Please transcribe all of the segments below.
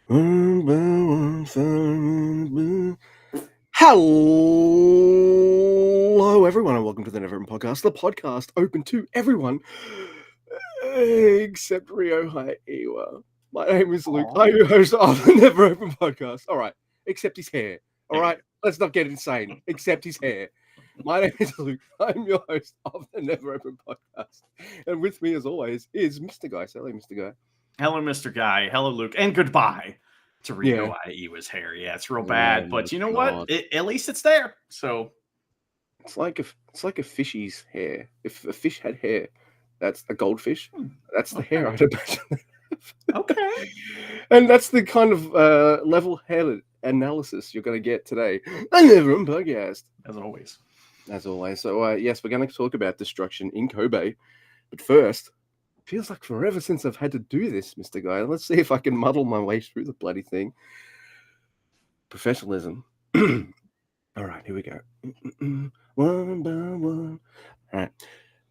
Hello, everyone, and welcome to the NeverOpenPod, the podcast open to everyone except Rio Haiiwa. My name is Luke. I'm your host of the NeverOpenPod. All right, except his hair. All right, let's not get insane. Except his hair. My name is Luke. I'm your host of the NeverOpenPod, and with me, as always, is Mr. Guy. Hello, Mr. Guy. Hello, Mr. Guy. Hello, Luke. And goodbye to Rio Haiiwa's hair. Yeah, it's real bad. But you know what? At least it's there. So it's like a fishy's hair. If a fish had hair, that's a goldfish. That's the hair, I'd imagine. Okay. And that's the kind of level-headed analysis you're going to get today. The NeverOpen Podcast. As always. So, yes, we're going to talk about destruction in Kobe. But first, feels like forever since I've had to do this, Mr. Guy. Let's see if I can muddle my way through the bloody thing. Professionalism. All right, here we go. One by one. All right.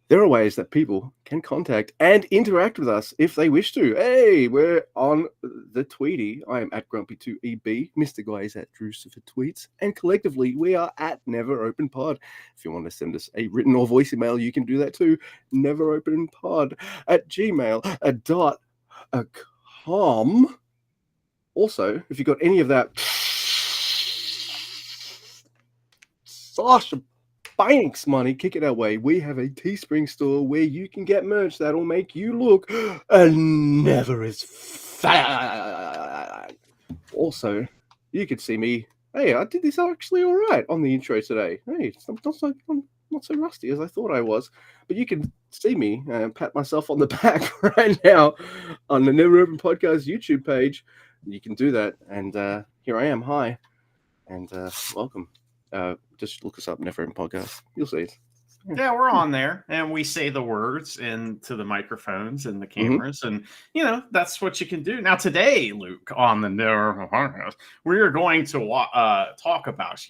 There are ways that people can contact and interact with us if they wish to. Hey, we're on the Tweety. I am at Grumpy2EB. Mr. Guy is at Drucifer Tweets. And collectively, we are at NeverOpenPod. If you want to send us a written or voice email, you can do that too. NeverOpenPod@gmail.com. Also, if you've got any of that Sasha Banks money, kick it our way. We have a Teespring store where you can get merch that'll make you look never as fat. Also, you could see me. Hey, I did this actually all right on the intro today. Hey, I'm not so rusty as I thought I was. But you can see me pat myself on the back right now on the NeverOpen Podcast YouTube page. You can do that. And here I am. Hi. And welcome. Just look us up, NeverOpen Podcast. You'll see it. Yeah, we're on there, and we say the words into the microphones and the cameras, and that's what you can do. Now, today, Luke, on the NeverOpen Podcast, we are going to talk about,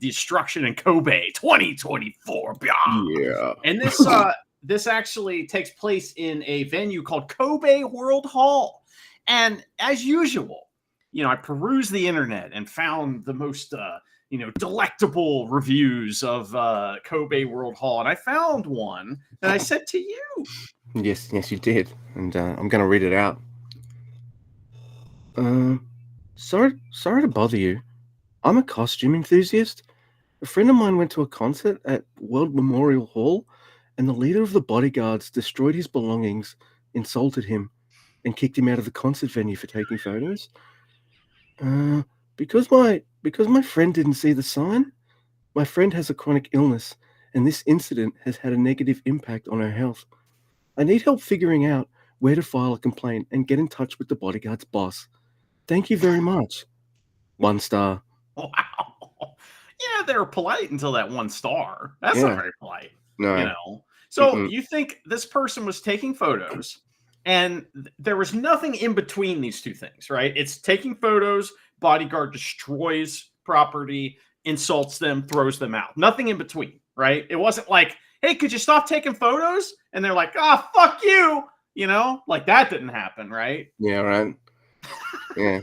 destruction in Kobe 2024. Yeah, and this actually takes place in a venue called Kobe World Hall, and as usual, I perused the internet and found the most delectable reviews of Kobe World Hall. And I found one that I sent to you. Yes, you did. And I'm going to read it out. Sorry to bother you. I'm a costume enthusiast. A friend of mine went to a concert at World Memorial Hall, and the leader of the bodyguards destroyed his belongings, insulted him, and kicked him out of the concert venue for taking photos. Because my friend didn't see the sign, my friend has a chronic illness, and this incident has had a negative impact on her health. I need help figuring out where to file a complaint and get in touch with the bodyguard's boss. Thank you very much. 1 star. Wow. Yeah, they were polite until that 1 star. That's not very polite. No. So you think this person was taking photos, and there was nothing in between these two things, right? It's taking photos, bodyguard destroys property, insults them, throws them out. Nothing in between, right? It wasn't like, hey, could you stop taking photos? And they're like, fuck you. Like that didn't happen, right? Yeah, right. Yeah,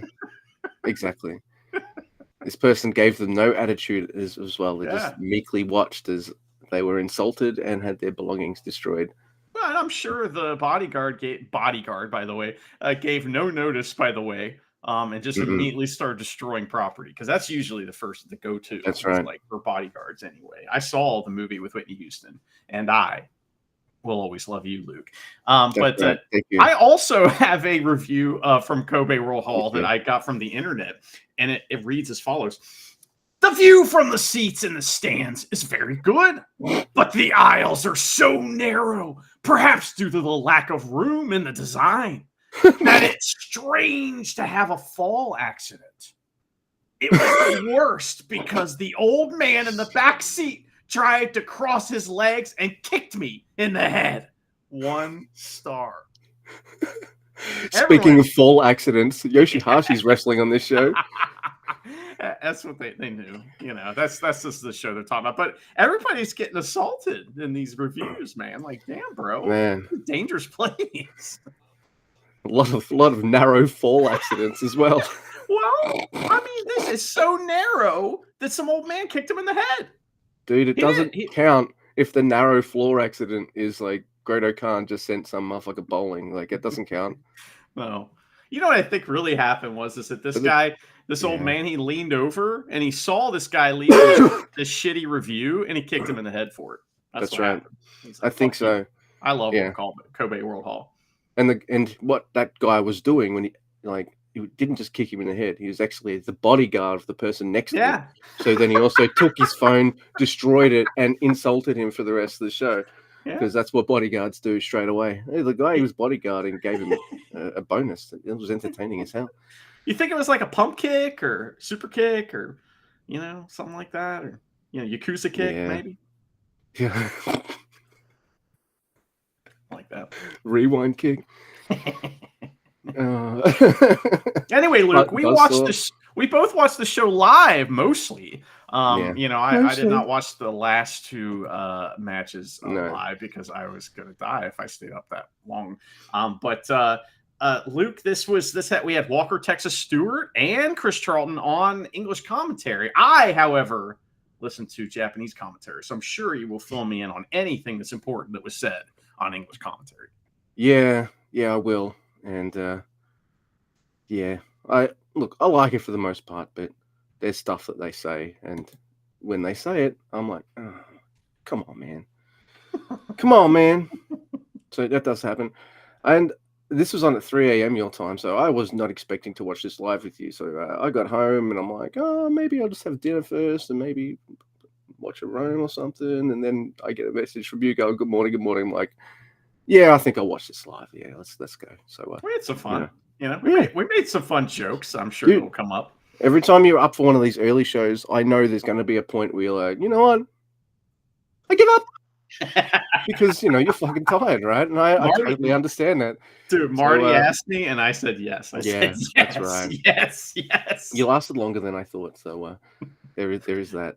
exactly. This person gave them no attitude as well. They just meekly watched as they were insulted and had their belongings destroyed. Well, and I'm sure the bodyguard, by the way, gave no notice, by the way, and just immediately started destroying property, because that's usually the first to go to. That's right. Like for bodyguards, anyway. I saw the movie with Whitney Houston, and I will always love you, Luke. But right. Thank you. I also have a review from Kobe World Hall that I got from the internet, and it reads as follows. The view from the seats in the stands is very good, but the aisles are so narrow, perhaps due to the lack of room in the design, that it's strange to have a fall accident. It was the worst because the old man in the back seat tried to cross his legs and kicked me in the head. 1 star. Speaking of fall accidents, Yoshihashi's wrestling on this show. That's what they knew. That's just the show they're talking about. But everybody's getting assaulted in these reviews, man. Like, damn, bro. Man. Dangerous place. A lot of narrow fall accidents as well. Well, I mean, this is so narrow that some old man kicked him in the head. Dude, it He doesn't did. count if the narrow floor accident is like Great Khan just sent some motherfucker bowling. Like, it doesn't count. No. You know what I think really happened was that this But the- guy, this old yeah. man, he leaned over and he saw this guy leave this shitty review and he kicked him in the head for it. That's what right. happened. He's I like, think "Fuck you." so. I love Yeah. Kobe World Hall. And what that guy was doing when he didn't just kick him in the head. He was actually the bodyguard of the person next to him. Yeah. So then he also took his phone, destroyed it, and insulted him for the rest of the show. Yeah. Because that's what bodyguards do straight away. Hey, the guy he was bodyguarding gave him a bonus. It was entertaining as hell. You think it was like a pump kick or super kick or, something like that? Or, Yakuza kick, Yeah. maybe? Yeah. Like that. Rewind kick. Anyway, Luke, we both watched the show live mostly. I did not watch the last two matches live because I was gonna die if I stayed up that long. But Luke, we had Walker Texas Stewart and Chris Charlton on English commentary. I, however, listened to Japanese commentary, so I'm sure you will fill me in on anything that's important that was said on English commentary. Yeah, I will. And I like it for the most part, but there's stuff that they say, and when they say it, I'm like, oh, come on, man. So that does happen. And this was on at 3 a.m. your time, so I was not expecting to watch this live with you. So I got home and I'm like, oh, maybe I'll just have dinner first and maybe watch a Rome or something. And then I get a message from you going, good morning. I'm like, yeah, I think I'll watch this live. Yeah, let's go. So we had some fun. Yeah. We made some fun jokes. I'm sure it'll come up. Every time you're up for one of these early shows, I know there's going to be a point where you're like, you know what? I give up. Because, you're fucking tired, right? And I totally understand that. Dude, Marty asked me, and I said yes. I said yes. That's right. Yes. You lasted longer than I thought, so there is that.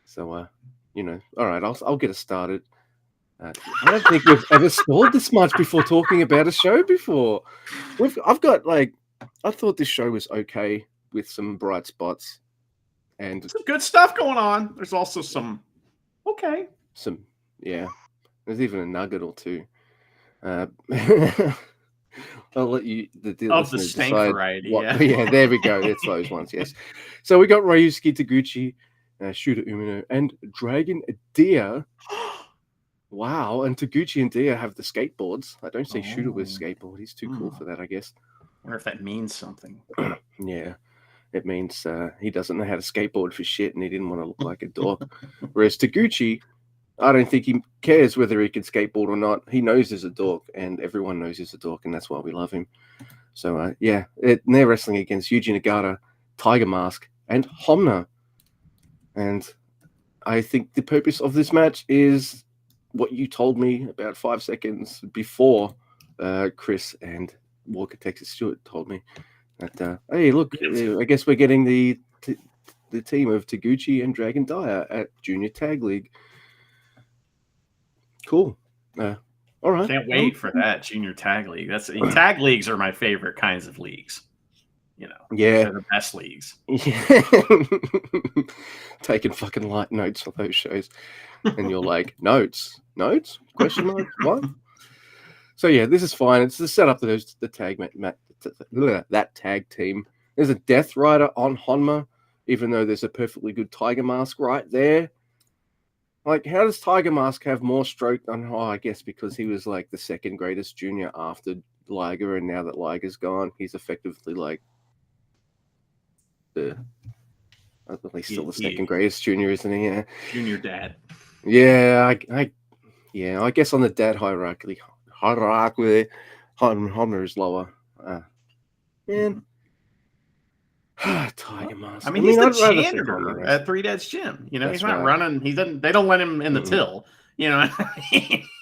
So, all right, I'll get us started. I don't think we've ever scored this much before talking about a show before. I thought this show was okay with some bright spots and some good stuff going on. There's also some there's even a nugget or two. I'll let you of the stank variety. Yeah, there we go. It's those ones. Yes. So we got Ryusuke Taguchi, Shooter Umino, and Dragon Dia. Wow, and Taguchi and Dia have the skateboards. I don't see Shooter with skateboard. He's too cool for that, I guess. I wonder if that means something. Yeah, it means he doesn't know how to skateboard for shit, and he didn't want to look like a dork. Whereas Taguchi, I don't think he cares whether he can skateboard or not. He knows he's a dork, and everyone knows he's a dork, and that's why we love him. So, they're wrestling against Yuji Nagata, Tiger Mask, and Homna. And I think the purpose of this match is what you told me about 5 seconds before Chris and Walker Texas Stewart told me that, hey, look, I guess we're getting the team of Taguchi and Dragon Dia at Junior Tag League. Cool. All right. Can't wait for that Junior Tag League. Tag leagues are my favorite kinds of leagues. Yeah, they're the best leagues. Yeah. Taking fucking light notes for those shows, and you're like, notes? Question mark? What? So yeah, this is fine. It's the setup of the tag that tag team. There's a Death Rider on Honma, even though there's a perfectly good Tiger Mask right there. Like, how does Tiger Mask have more stroke than? I guess because he was like the second greatest junior after Liger, and now that Liger's gone, he's effectively like he's still the second greatest junior, isn't he? Yeah. Junior dad. Yeah, I guess on the dad hierarchy, Honma is lower. Man, Tiger Mask. I mean, he's the janitor at Three Dad's gym. He's not running. He doesn't. They don't let him in the till.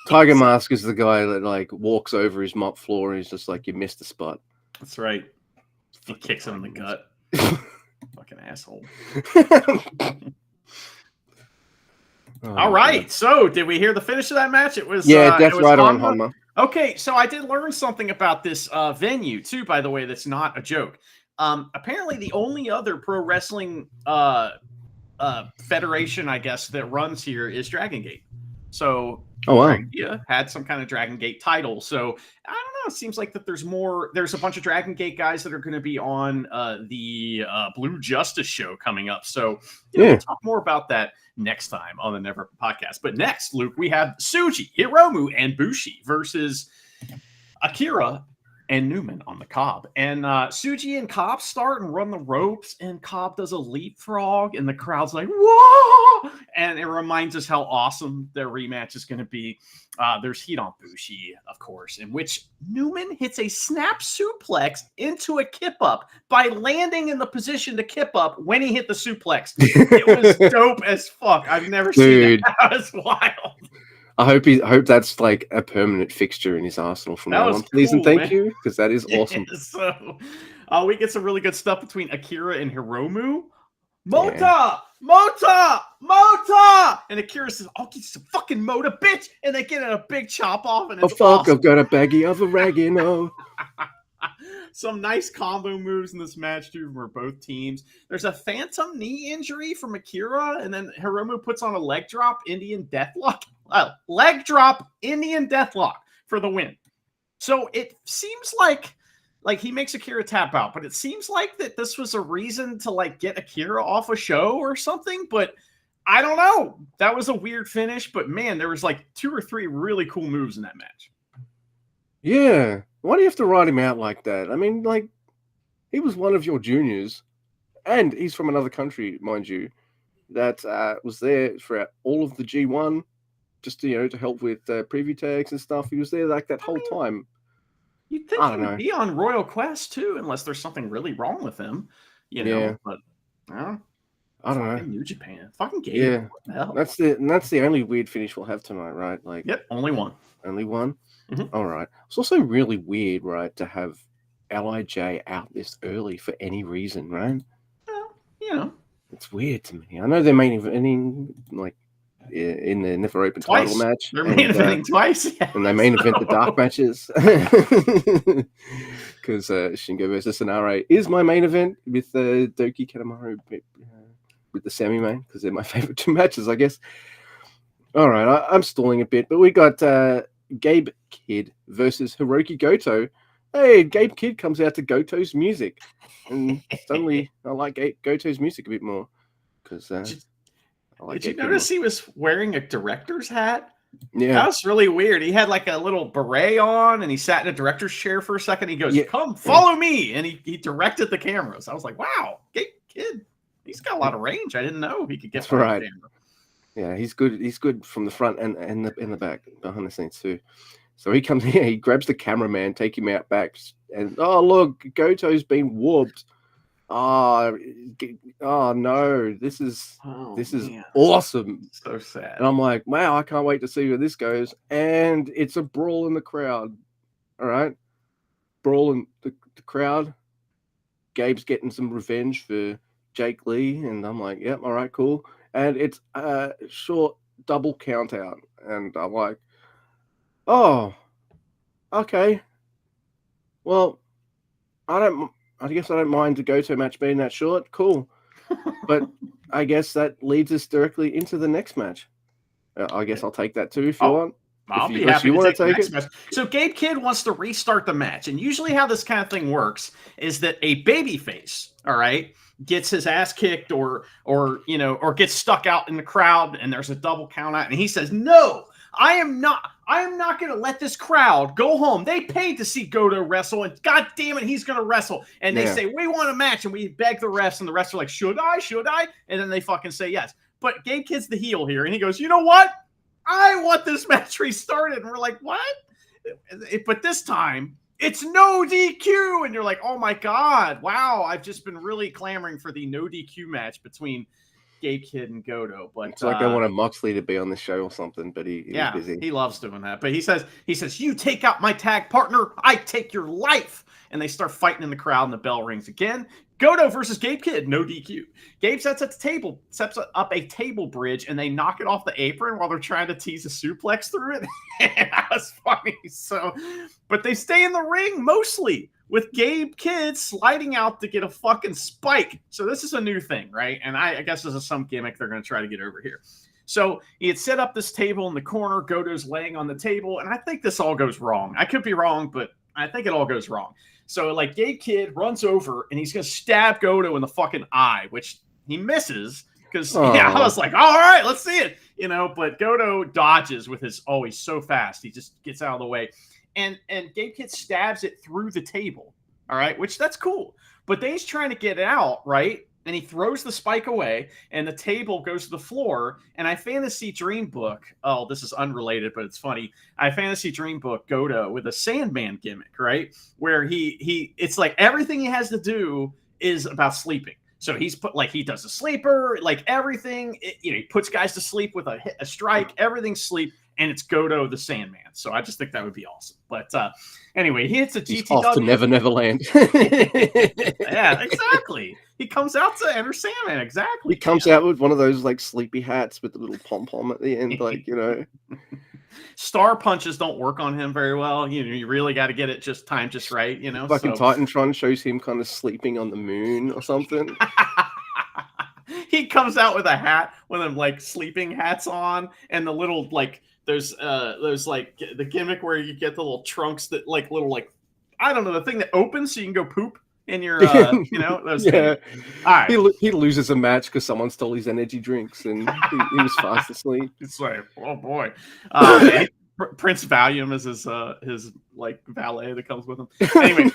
Tiger Mask is the guy that like walks over his mop floor and he's just like, you missed a spot. That's right. He kicks him in the gut. Fucking asshole. All right. So, did we hear the finish of that match? It was Death Rider on Honma. Okay, so I did learn something about this venue too, by the way. That's not a joke. Apparently, the only other pro wrestling federation, I guess, that runs here is Dragon Gate. So Oh wow. Greg Dia had some kind of Dragon Gate title. So I don't know. It seems like that there's more. There's a bunch of Dragon Gate guys that are going to be on the Blue Justice show coming up. So we'll talk more about that next time on the Never podcast. But next, Luke, we have Tsuji, Hiromu, and Bushi versus Akira and Newman on the Cobb. And Tsuji and Cobb start and run the ropes, and Cobb does a leapfrog, and the crowd's like, whoa! And it reminds us how awesome their rematch is going to be. There's heat on Bushi, of course, in which Newman hits a snap suplex into a kip-up by landing in the position to kip up when he hit the suplex. It was dope as fuck. I've never seen that. That was wild. I hope that's like a permanent fixture in his arsenal from now on. Please and thank you, because that is awesome. So we get some really good stuff between Akira and Hiromu. Mota! Mota! Mota! And Akira says, I'll get some fucking Mota, bitch! And they get a big chop off. And it's awesome. I've got a baggie of oregano. Some nice combo moves in this match, too, for both teams. There's a phantom knee injury from Akira, and then Hiromu puts on a leg drop Indian Deathlock. Leg drop Indian Deathlock for the win. So it seems like he makes Akira tap out, but it seems like that this was a reason to like get Akira off a show or something, but I don't know. That was a weird finish, but man, there was like 2 or 3 really cool moves in that match. Yeah. Why do you have to write him out like that? I mean, like, he was one of your juniors, and he's from another country, mind you, that was there for all of the G1, just to help with preview tags and stuff. He was there like that whole time. You'd think he would be on Royal Quest too, unless there's something really wrong with him, Yeah. But I don't know. New Japan, fucking game. Yeah, what the hell? That's the only weird finish we'll have tonight, right? Like, yep, only one. Only one. Mm-hmm. All right. It's also really weird, right, to have LIJ out this early for any reason, right? Well, it's weird to me. I know they're main eventing like in the Never Open title match. They're main eventing twice, yes. And they main event the dark matches because Shingo versus Sonare is my main event with Doki Kanemaru with the semi-main because they're my favorite 2 matches, I guess. All right, I'm stalling a bit, but we got Gabe Kidd versus Hiroki Goto. Hey, Gabe Kidd comes out to Goto's music, and suddenly I like Goto's music a bit more because did you notice he was wearing a director's hat? Yeah, that was really weird. He had like a little beret on, and he sat in a director's chair for a second. He goes, "Come, follow me," and he directed the cameras. I was like, "Wow, Gabe Kidd, he's got a lot of range. I didn't know he could get behind the camera." Yeah, he's good. He's good from the front and in the back, behind the scenes too. So he comes here, he grabs the cameraman, take him out back, and look, Goto's been whooped. Oh no, this is awesome. So sad. And I'm like, wow, I can't wait to see where this goes. And it's a brawl in the crowd. All right, brawl in the crowd. Gabe's getting some revenge for Jake Lee, and I'm like, yep, all right, cool. And it's a short double count out. And I'm like, oh, okay. Well, I guess I don't mind the Goto match being that short. Cool. But I guess that leads us directly into the next match. I guess I'll take that too if you want. I'll be happy to take the next match. So Gabe Kidd wants to restart the match. And usually how this kind of thing works is that a babyface, all right, gets his ass kicked or gets stuck out in the crowd and there's a double count out. And he says, no, I am not going to let this crowd go home. They paid to see Goto wrestle, and God damn it, he's going to wrestle. And they say, we want a match, and we beg the refs, and the refs are like, should I? And then they fucking say yes. But Gabe Kidd's the heel here, and he goes, you know what? I want this match restarted. And we're like, what? But this time, it's no DQ. And you're like, oh my God, wow. I've just been really clamoring for the no DQ match between Gabe Kidd and Goto, but it's like I wanted Moxley to be on the show or something, but he was busy. He loves doing that. But he says, you take out my tag partner, I take your life. and they start fighting in the crowd, and the bell rings again. Goto versus Gabe Kidd, no DQ. Gabe sets up a table bridge, and they knock it off the apron while they're trying to tease a suplex through it. And that was funny. But they stay in the ring mostly with Gabe Kidd sliding out to get a fucking spike. So this is a new thing, right? And I guess this is some gimmick they're going to try to get over here. So he had set up this table in the corner. Goto's laying on the table, and I think this all goes wrong. I could be wrong, but I think it all goes wrong. So, like, Gabe Kidd runs over, and he's going to stab Goto in the fucking eye, which he misses because I was like, all right, let's see it. But Goto dodges with his, he's so fast. He just gets out of the way. And Gabe Kidd stabs it through the table, all right, which that's cool. But then he's trying to get it out, right? And he throws the spike away, and the table goes to the floor. And I fantasy dream book. Oh, this is unrelated, but it's funny. I fantasy dream book Goto with a Sandman gimmick, right? Where it's like everything he has to do is about sleeping. So he does a sleeper, like everything. He puts guys to sleep with a strike. Everything's sleep, and it's Goto the Sandman. So I just think that would be awesome. But anyway, he hits a GTW. He's off to Neverland. Yeah, exactly. He comes out to enter Sandman, exactly. He comes out with one of those like sleepy hats with the little pom-pom at the end, Star punches don't work on him very well. You really got to get it just timed just right, Fucking Titantron shows him kind of sleeping on the moon or something. He comes out with a hat, one of them like sleeping hats on, and the little like there's like the gimmick where you get the little trunks that like little like I don't know, the thing that opens so you can go poop in your those things. All right. He loses a match because someone stole his energy drinks and he was fast asleep. It's like, oh boy. Prince Valium is his like valet that comes with him. Anyway,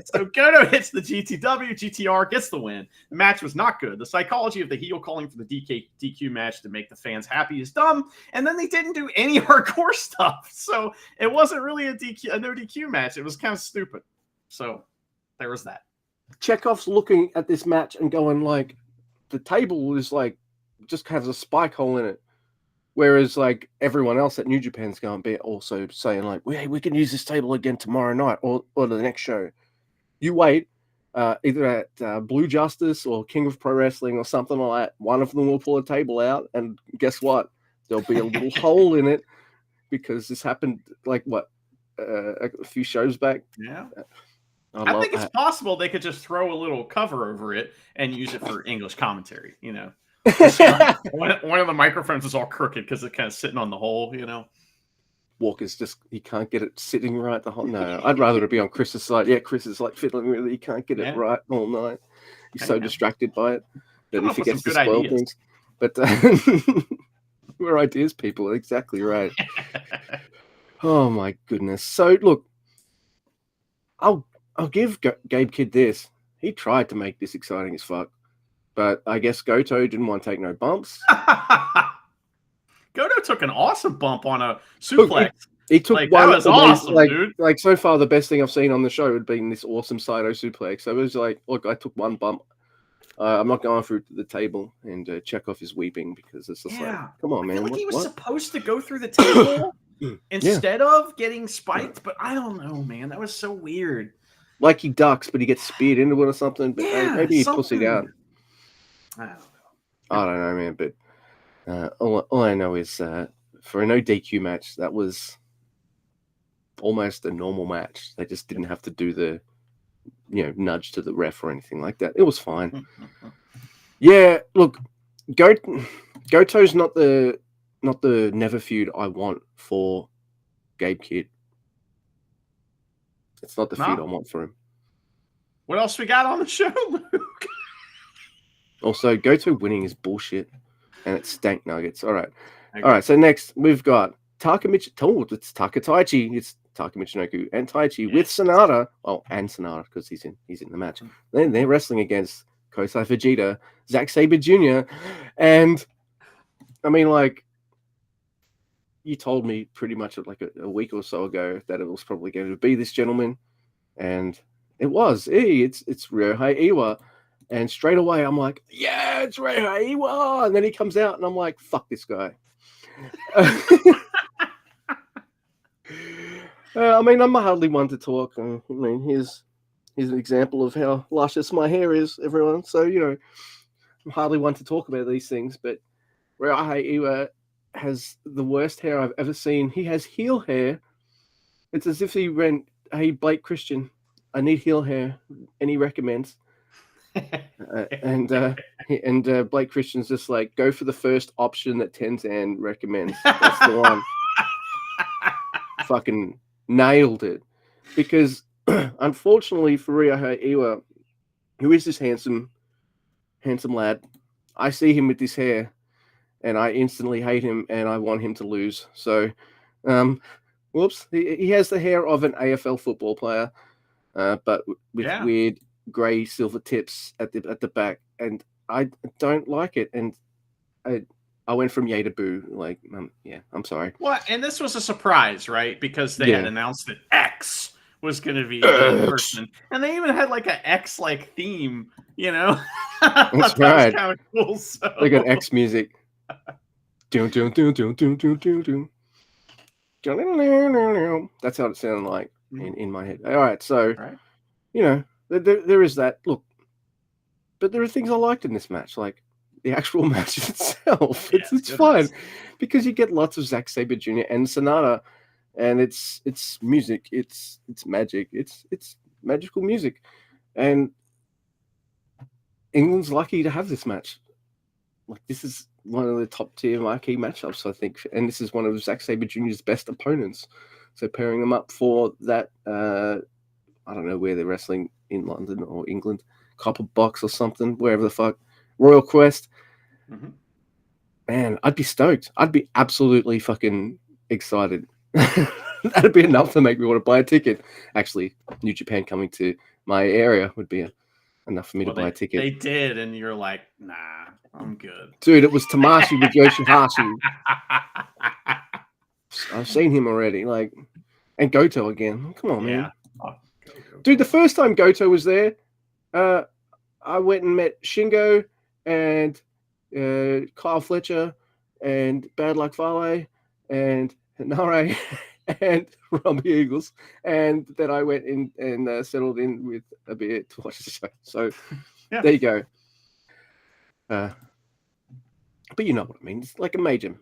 so Goto hits the GTR gets the win. The match was not good. The psychology of the heel calling for the DQ match to make the fans happy is dumb. And then they didn't do any hardcore stuff, so it wasn't really a no DQ match. It was kind of stupid. So there was that. Chekhov's looking at this match and going like, the table is like just has a spike hole in it. Whereas, like, everyone else at New Japan's going to be also saying, like, hey, we can use this table again tomorrow night or the next show. You wait, either at Blue Justice or King of Pro Wrestling or something like that. One of them will pull a table out, and guess what? There'll be a little hole in it because this happened, like, a few shows back? Yeah. I think it's possible they could just throw a little cover over it and use it for English commentary, one of the microphones is all crooked because it's kind of sitting on the hole, Walker's he can't get it sitting right the whole. No, I'd rather it be on Chris's side. Yeah, Chris is like fiddling with it. He can't get it right all night. He's so distracted by it that he forgets to spoil things. But we're ideas people. Exactly right. Oh my goodness. So look, I'll give Gabe Kidd this. He tried to make this exciting as fuck. But I guess Goto didn't want to take no bumps. Goto took an awesome bump on a suplex. He took one. That was awesome, dude. Like, so far, the best thing I've seen on the show had been this awesome Saito suplex. So it was like, look, I took one bump. I'm not going through to the table. And Chekhov is weeping because it's just like, come on, man. I feel like he was supposed to go through the table instead of getting spiked. But I don't know, man. That was so weird. Like he ducks, but he gets speared into it or something. But maybe he pussied out. I don't know, man. But all I know is for a no DQ match, that was almost a normal match. They just didn't have to do the, nudge to the ref or anything like that. It was fine. Yeah, look, Goto's not the never feud I want for Gabe Kidd. It's not the feud I want for him. What else we got on the show, Luke? Also, Goto winning is bullshit, and it's stank nuggets. All right. All right, so next we've got Taka Michinoku. It's Taka Taichi. It's Taka Michinoku and Taichi with Sonata. Oh, and Sonata because he's in the match. Then they're wrestling against Kosei Fujita, Zack Sabre Jr. And I mean, like, you told me pretty much like a week or so ago that it was probably going to be this gentleman, and it was. Hey, it's Ryohei Iwa. And straight away, I'm like, yeah, it's Ryohei Iwa. And then he comes out, and I'm like, fuck this guy. I mean, I'm hardly one to talk. I mean, here's an example of how luscious my hair is, everyone. So, I'm hardly one to talk about these things, but Raihe Iwa has the worst hair I've ever seen. He has heel hair. It's as if he went, "Hey, Blake Christian, I need heel hair," and he recommends. And Blake Christian's just like, go for the first option that Tenzan recommends. That's the one. Fucking nailed it. Because unfortunately for Raihe Iwa, who is this handsome lad, I see him with this hair and I instantly hate him and I want him to lose. So, whoops, he has the hair of an AFL football player, but with weird grey silver tips at the back, and I don't like it. And I went from yay to boo. Like, I'm sorry. Well, and this was a surprise, right? Because they had announced that X was going to be the person, and they even had like an X-like theme. That's right. That was kind of cool. So. They got X music. Doom, doom, doom, doom, doom, doom, doom, doom. That's how it sounded like in my head. All right, so there is that. Look, but there are things I liked in this match, like the actual match itself. It's fun because you get lots of Zack Sabre Jr. and Sonata, and it's music, it's magic, it's magical music, and England's lucky to have this match. Like, this is one of the top tier marquee matchups, I think, and this is one of Zack Sabre Jr.'s best opponents. So pairing them up for that, I don't know where they're wrestling, in London or England, Copper Box or something, wherever the fuck, Royal Quest. Mm-hmm. Man, I'd be stoked. I'd be absolutely fucking excited. That'd be enough to make me want to buy a ticket. Actually, New Japan coming to my area would be enough for me to buy a ticket. They did, and you're like, nah, I'm good. Dude, it was Tamashi with Yoshihashi. I've seen him already. Like, and Goto again. Come on, man. Oh, dude, the first time Goto was there, I went and met Shingo and Kyle Fletcher and Bad Luck Fale and Nare and Robbie Eagles, and then I went in and settled in with a beer to watch the show. So there you go. But you know what I mean. It's like a major.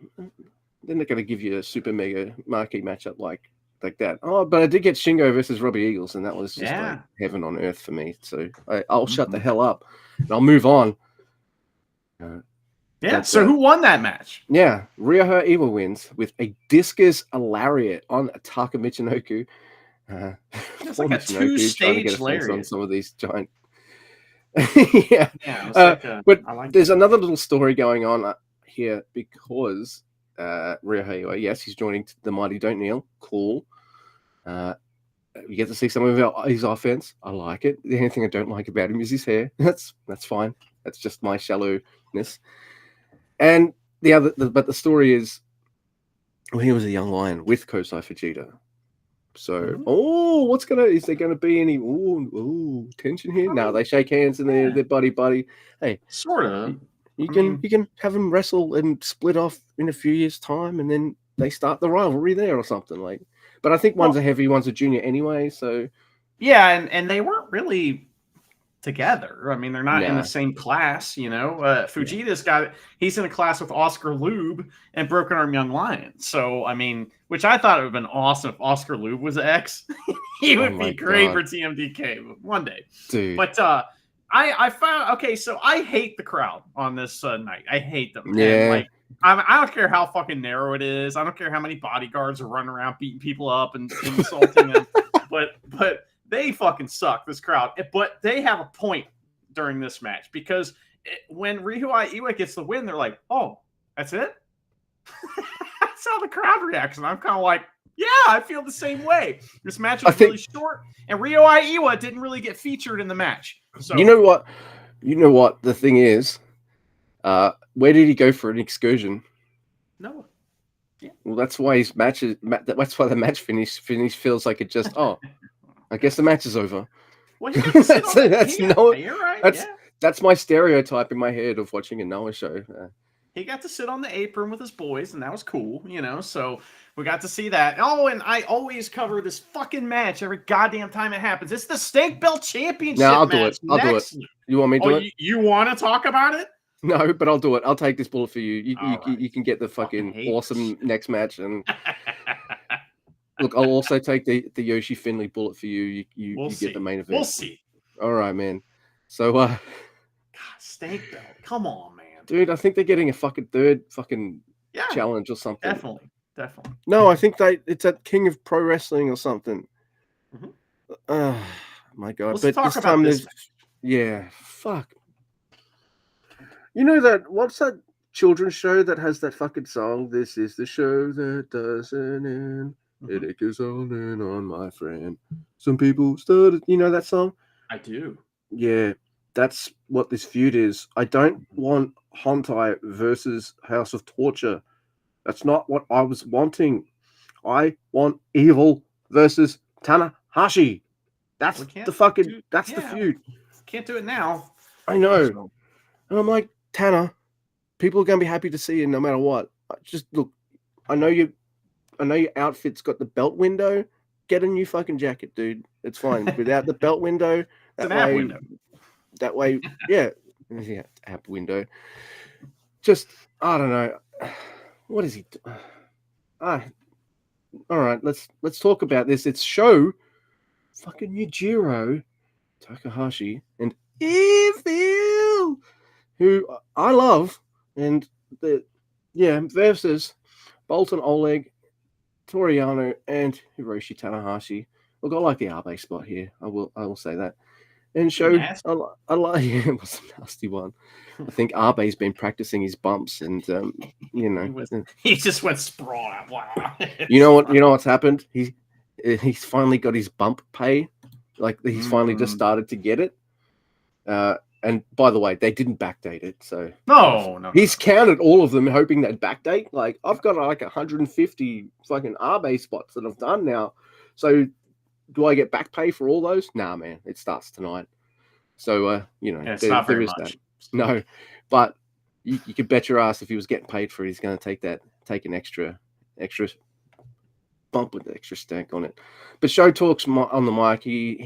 They're not going to give you a super mega marquee matchup like that. Oh, but I did get Shingo versus Robbie Eagles, and that was just like heaven on earth for me. So I'll shut the hell up and I'll move on. So who won that match? Yeah, Raihe Iwa wins with a discus lariat on Taka Michinoku. It's like a two-stage lariat on some of these giant. But there's another little story going on here because Raihe Iwa, yes, he's joining the Mighty Don't Kneel. Cool. You get to see some of his offense. I like it. The only thing I don't like about him is his hair. That's fine. That's just my shallowness. And but the story is, when he was a young lion with Kosei Fujita. So, is there gonna be any tension here? No, they shake hands and they're buddy. Hey, sort of. You can have them wrestle and split off in a few years' time, and then they start the rivalry there or something like. But I think one's a heavy, one's a junior anyway. So yeah, and they weren't really together. I mean, they're not in the same class, Fujita's he's in a class with Oscar Lube and Broken Arm Young Lion. So, I mean, which I thought it would have been awesome if Oscar Lube was X. He would be great for TMDK one day. Dude. But I found, so I hate the crowd on this night. I hate them. Yeah. And, I don't care how fucking narrow it is. I don't care how many bodyguards are running around beating people up and insulting them. But they fucking suck, this crowd. But they have a point during this match because when Raihe Iwa gets the win, they're like, oh, that's it? That's how the crowd reacts. And I'm kind of like, yeah, I feel the same way. This match was really short, and Raihe Iwa didn't really get featured in the match. So you know what the thing is? Where did he go for an excursion? No. Yeah. Well, that's why his matches. That's why the match finish feels like it just. Oh, I guess the match is over. Well, that's my stereotype in my head of watching a Noah show. he got to sit on the apron with his boys, and that was cool, so we got to see that. Oh, and I always cover this fucking match every goddamn time it happens. It's the Stink Belt Championship No, I'll do match. it. I'll do it. You want me to do it? You want to talk about it? No, but I'll do it. I'll take this bullet for you. You Right. can get the fucking awesome next match. And look, I'll also take the Yoshi Finley bullet for you. You get the main event. We'll see. All right, man. So, God, Stink Belt. Come on, man. Dude, I think they're getting a fucking third challenge or something. Definitely. No, I think it's at King of Pro Wrestling or something. My God. Let's but talk this about time this fuck. You know what's that children's show that has that fucking song? This is the show that doesn't end. It goes on and on, my friend. Some people started, you know that song? I do. Yeah, that's what this feud is. I don't want Hontai versus House of Torture. That's not what I was wanting. I want Evil versus Tanahashi. That's the feud. Can't do it now. I know. And I'm like, Tanner, people are going to be happy to see you no matter what. Just look, I know your outfit's got the belt window. Get a new fucking jacket, dude. It's fine. Without the belt window, that way, yeah, app window. Just, I don't know. What is he? All right, let's talk about this. It's Sho, fucking Yujiro Takahashi, and Evil, who I love, and versus Bolton Oleg, Toriano, and Hiroshi Tanahashi. Look, I like the Abe spot here. I will say that. And Sho, I like it was a nasty one. I think Abe's been practicing his bumps, and he just went sprawl. Wow. You know what's happened? He's finally got his bump pay. Like he's finally just started to get it. And by the way, they didn't backdate it, so no. He's counted all of them, hoping they'd backdate. Like I've got like 150 fucking Abe spots that I've done now. So do I get back pay for all those? Nah, man. It starts tonight. So it's not very much. That. No, but you could bet your ass if he was getting paid for it, he's going to take an extra bump with the extra stank on it. But Sho talks on the mic. He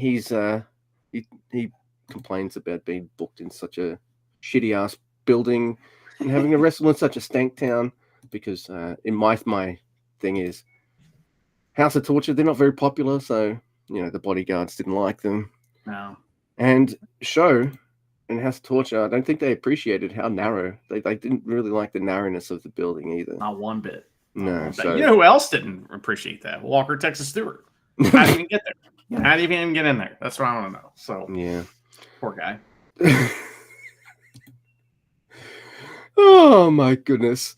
complains about being booked in such a shitty ass building and having to wrestle in such a stank town because in my thing is House of Torture, they're not very popular, so the bodyguards didn't like them. No. And Sho and House of Torture, I don't think they appreciated how narrow. They didn't really like the narrowness of the building either. Not one bit. No. So, you know who else didn't appreciate that? Walker Texas Stewart. How did he even get there? How did he even get in there? That's what I want to know. So yeah. Poor guy. Oh my goodness.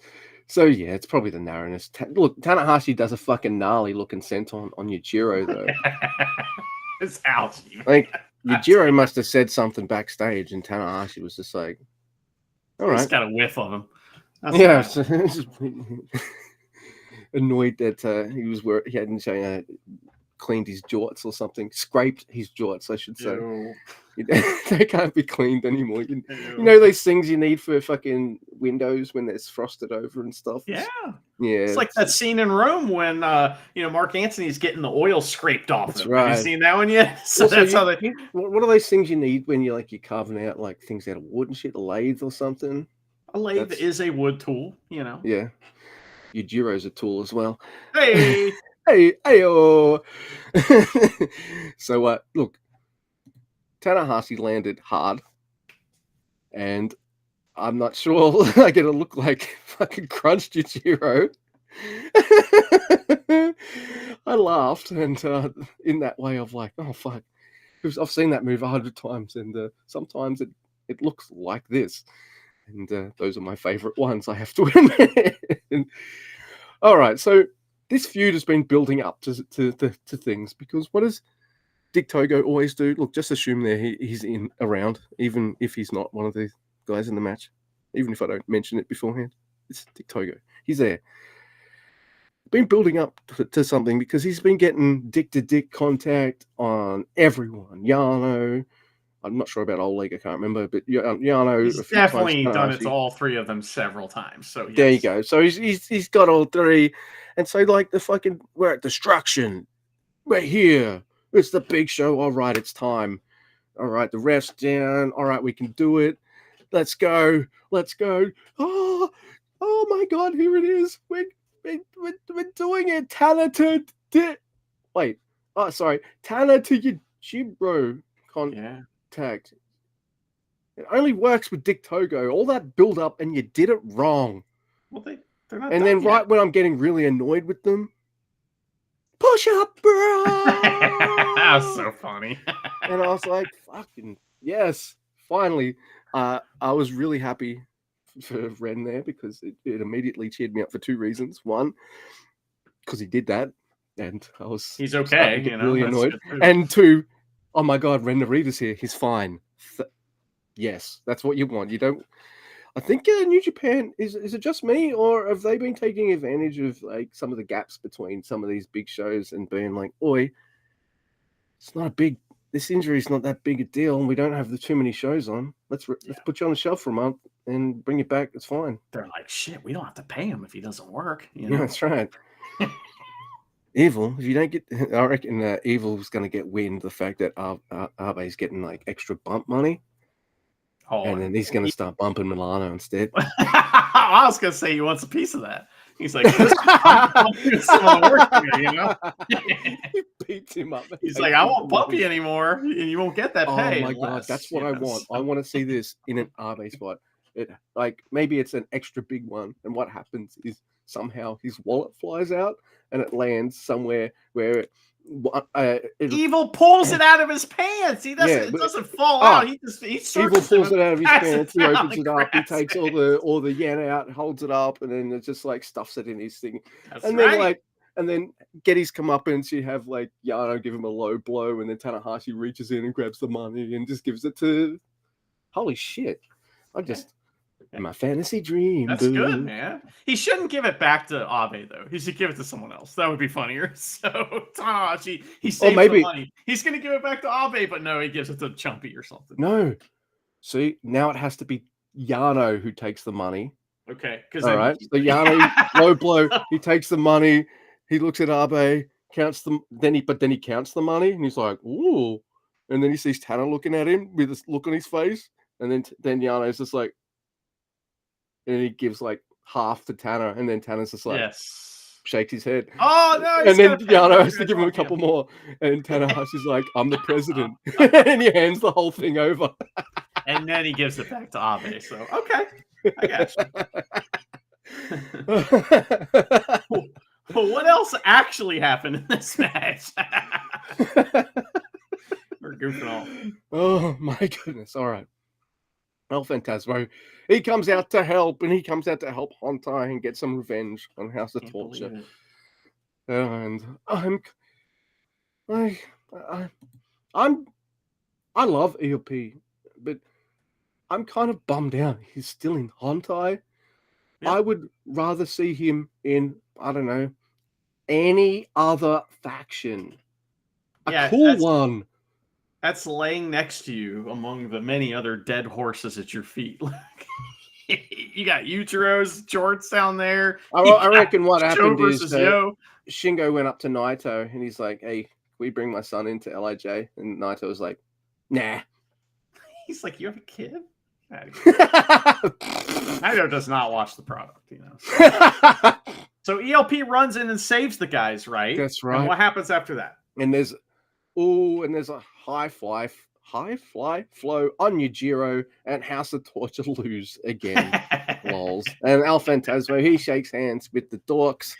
So yeah, it's probably the narrowness. Look, Tanahashi does a fucking gnarly looking senton on Yujiro though. It's out. Like Yujiro must have said something backstage, and Tanahashi was just like, "All right." He's got a whiff of him. That's annoyed that he hadn't cleaned his jorts or something, scraped his jorts, I should say. They can't be cleaned anymore. You know those things you need for fucking windows when there's frosted over and stuff. Yeah. It's like that scene in Rome when Mark Antony's getting the oil scraped off. That's him. right. Have you seen that one yet? So also, that's how they. What are those things you need when you're carving out like things out of wood and shit, a lathe or something? A lathe is a wood tool, Yeah. Yujiro's a tool as well. Hey. Hey-oh. So, look, Tanahashi landed hard, and I'm not sure I'm going to look like fucking crunched Yujiro. I laughed, and in that way of like, oh, fuck. Because I've seen that move 100 times, and sometimes it looks like this. And those are my favorite ones, I have to admit. All right, so this feud has been building up to things because what does Dick Togo always do? Look, just assume there he's around, even if he's not one of the guys in the match. Even if I don't mention it beforehand, it's Dick Togo. He's there. Been building up to something because he's been getting dick-to-dick contact on everyone. Yano, I'm not sure about Oleg. I can't remember, but Yano He's a few times. definitely done it to Tanahashi. all three of them several times. So yes. There you go. So he's got all three, and so like we're at Destruction. We're here. It's the big show. All right, it's time. All right, the ref's down. All right, we can do it. Let's go. Let's go. Oh my God, here it is. We're doing it. Tanner to wait. Oh, sorry. Tanner to Yujiro contact. It only works with Dick Togo. All that build up, and you did it wrong. Well, they're not. And then right when I'm getting really annoyed with them, push up, bro. That's so funny. And I was like, fucking yes, finally. I was really happy for Ren there because it immediately cheered me up for two reasons. One, because he did that, and he's okay, really annoyed. And two, oh my God, Ren Narita's here. He's fine. Yes, that's what you want. You don't. I think New Japan is it just me, or have they been taking advantage of like some of the gaps between some of these big shows and being like, "Oi, it's not a big. This injury is not that big a deal, and we don't have too many shows on. Let's put you on the shelf for a month and bring it back. It's fine." They're like, "Shit, we don't have to pay him if he doesn't work." Yeah, that's right. Evil, if you don't get, I reckon Evil's going to get wind the fact that Abe's getting like extra bump money. Oh, and then he's going to start bumping Milano instead. I was going to say he wants a piece of that. He's like, I'm doing some of the work here, He beats him up. He's like, I won't bump you anymore, and you won't get that pay. Oh my God, that's what I want. I want to see this in an Abe spot. Maybe it's an extra big one, and what happens is somehow his wallet flies out and it lands somewhere where Evil pulls it out of his pants. He doesn't. It doesn't fall out. He Evil pulls it out of his pants. He opens it up. He takes all the yen out, holds it up, and then it just like stuffs it in his thing. And then Getty's comeuppance. You have like Yano give him a low blow, and then Tanahashi reaches in and grabs the money and just gives it to. Holy shit! My fantasy dream. That's good, man. He shouldn't give it back to Abe though. He should give it to someone else. That would be funnier. So Tanahashi, he saves the money. He's going to give it back to Abe, but no, he gives it to Chumpy or something. No. See, now it has to be Yano who takes the money. Okay. All right. So Yano, low blow. He takes the money. He looks at Abe, counts them. Then he counts the money, and he's like, "Ooh!" And then he sees Tanner looking at him with this look on his face, and then Yano's just like. And he gives like half to Tanner, and then Tanner's just like shakes his head. Oh no! And then Yano has to give him a couple more, and Tanahashi's like, "I'm the president," and he hands the whole thing over. And then he gives it back to Abe. So okay, I got you. Well, what else actually happened in this match? We're goofing off. Oh my goodness! All right. El Phantasmo, he comes out to help, and he comes out to help Hontai and get some revenge on House of Torture. And I love ELP, but I'm kind of bummed out. He's still in Hontai. Yeah. I would rather see him in, I don't know, any other faction. A cool one. That's laying next to you among the many other dead horses at your feet. You got Yujiro's jorts down there. I reckon what happened is Shingo went up to Naito and he's like, "Hey, can we bring my son into LIJ?" And Naito was like, "Nah." He's like, "You have a kid?" Naito does not watch the product, So ELP runs in and saves the guys, right? That's right. And what happens after that? And there's a high fly flow on Yujiro, and House of Torture lose again. Lols. And El Phantasmo, he shakes hands with the dorks,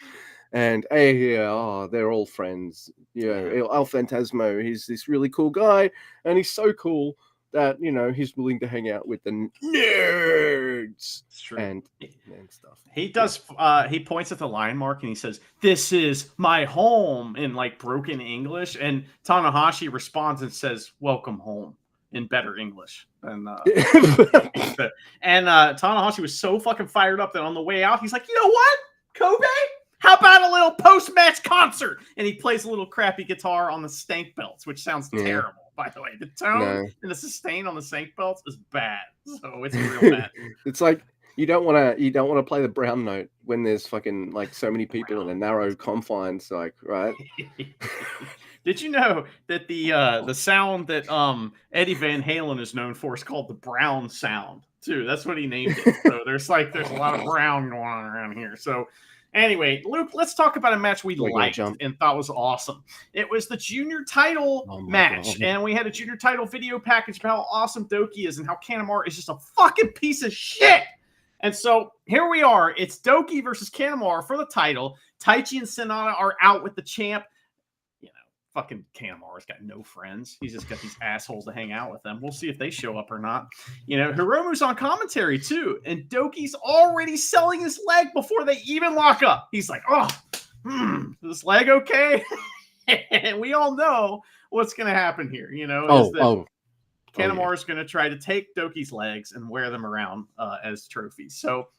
and they're all friends. El Phantasmo, he's this really cool guy, and he's so cool that he's willing to hang out with the nerds and stuff. He does. He points at the line mark and he says, "This is my home," in like broken English. And Tanahashi responds and says, "Welcome home," in better English. And Tanahashi was so fucking fired up that on the way out, he's like, "You know what, Kobe? How about a little post-match concert?" And he plays a little crappy guitar on the stank belts, which sounds terrible. By the way, the tone No. and the sustain on the sync belts is bad. So it's real bad. It's like you don't want to play the brown note when there's fucking like so many people in a narrow confines, like, right? Did you know that the sound that Eddie Van Halen is known for is called the brown sound too? That's what he named it. So there's a lot of brown going on around here. So anyway, Luke, let's talk about a match we liked and thought was awesome. It was the junior title match, and we had a junior title video package about how awesome Doki is and how Kanemaru is just a fucking piece of shit. And so here we are. It's Doki versus Kanemaru for the title. Taichi and Sonata are out with the champ. Fucking Kanemaru's got no friends. He's just got these assholes to hang out with them. We'll see if they show up or not. Hiromu's on commentary too, and Doki's already selling his leg before they even lock up. He's like, is this leg okay? And we all know what's going to happen here. Kanemaru's going to try to take Doki's legs and wear them around as trophies. So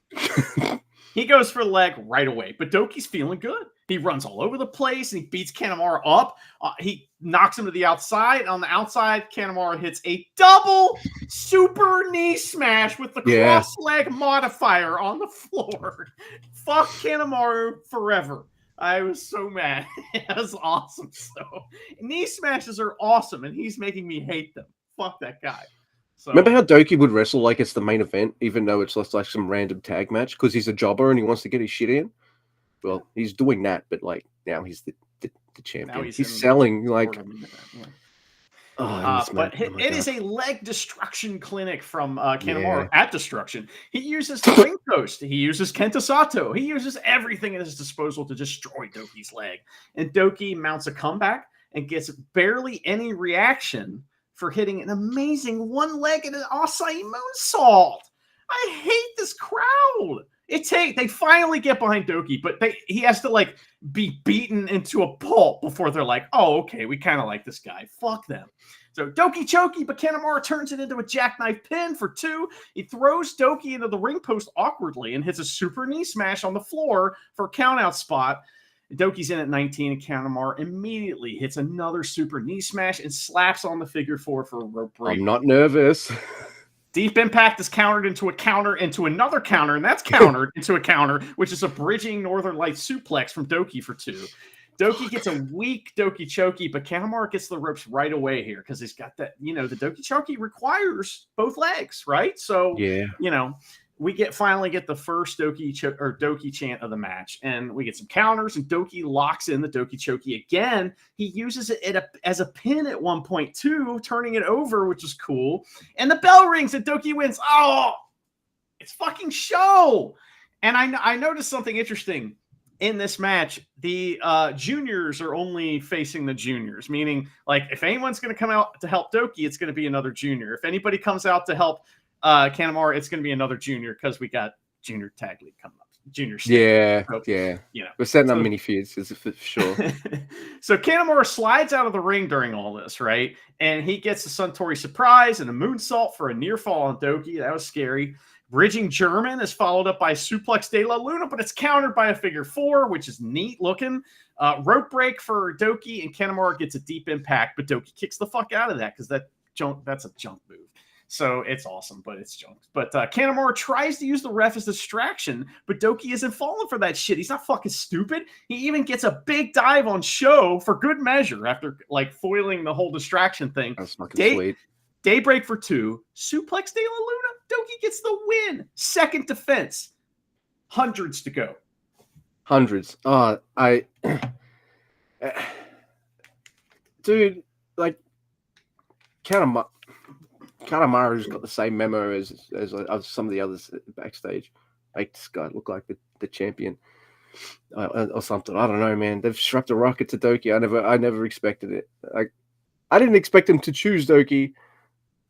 he goes for the leg right away, but Doki's feeling good. He runs all over the place and he beats Kanemaru up. He knocks him to the outside. On the outside, Kanemaru hits a double super knee smash with the cross leg modifier on the floor. Fuck Kanemaru forever. I was so mad. That was awesome. So knee smashes are awesome, and he's making me hate them. Fuck that guy. So, remember how Doki would wrestle like it's the main event, even though it's just like some random tag match because he's a jobber and he wants to get his shit in? Well, he's doing that, but like now he's the champion. He's selling like. But it is a leg destruction clinic from Kanemaru at Destruction. He uses the ring post. He uses Kenta Sato. He uses everything at his disposal to destroy Doki's leg. And Doki mounts a comeback and gets barely any reaction for hitting an amazing one-legged acai moonsault. I hate this crowd. They finally get behind Doki, but he has to like be beaten into a pulp before they're like, oh, okay, we kind of like this guy. Fuck them. So Doki chokey, but Kanemaru turns it into a jackknife pin for 2. He throws Doki into the ring post awkwardly and hits a super knee smash on the floor for a countout spot. Doki's in at 19, and Kanemaru immediately hits another super knee smash and slaps on the figure 4 for a rope break. I'm not nervous. Deep Impact is countered into a counter, into another counter, and that's countered into a counter, which is a bridging Northern Lights suplex from Doki for 2. Doki gets a weak Doki Choki, but Kanemaru gets the ropes right away here because he's got that, the Doki Choki requires both legs, right? So, we finally get the first Doki chant of the match, and we get some counters, and Doki locks in the Doki Choki again. He uses it as a pin at one point too, turning it over, which is cool. And the bell rings, and Doki wins. Oh, it's fucking show. And I noticed something interesting in this match. The juniors are only facing the juniors, meaning like if anyone's going to come out to help Doki, it's going to be another junior. If anybody comes out to help Kanemaru, it's going to be another junior because we got junior tag league coming up. Junior stage. We're setting up mini feuds for sure. So Kanemaru slides out of the ring during all this, right? And he gets a Suntory surprise and a moonsault for a near fall on Doki. That was scary. Bridging German is followed up by Suplex de la Luna, but it's countered by a figure 4, which is neat looking. Rope break for Doki, and Kanemaru gets a Deep Impact, but Doki kicks the fuck out of that because that's a junk move. So it's awesome, but it's junk. But Kanemaru tries to use the ref as distraction, but Doki isn't falling for that shit. He's not fucking stupid. He even gets a big dive on Show for good measure after like foiling the whole distraction thing. That's fucking sweet. Daybreak for 2. Suplex de la Luna. Doki gets the win. Second defense. Hundreds to go. Hundreds. Dude, like Kanemaru's got the same memo as some of the others backstage. Make this guy look like the champion or something. I don't know, man. They've strapped a rocket to Doki. I never expected it. I didn't expect him to choose Doki,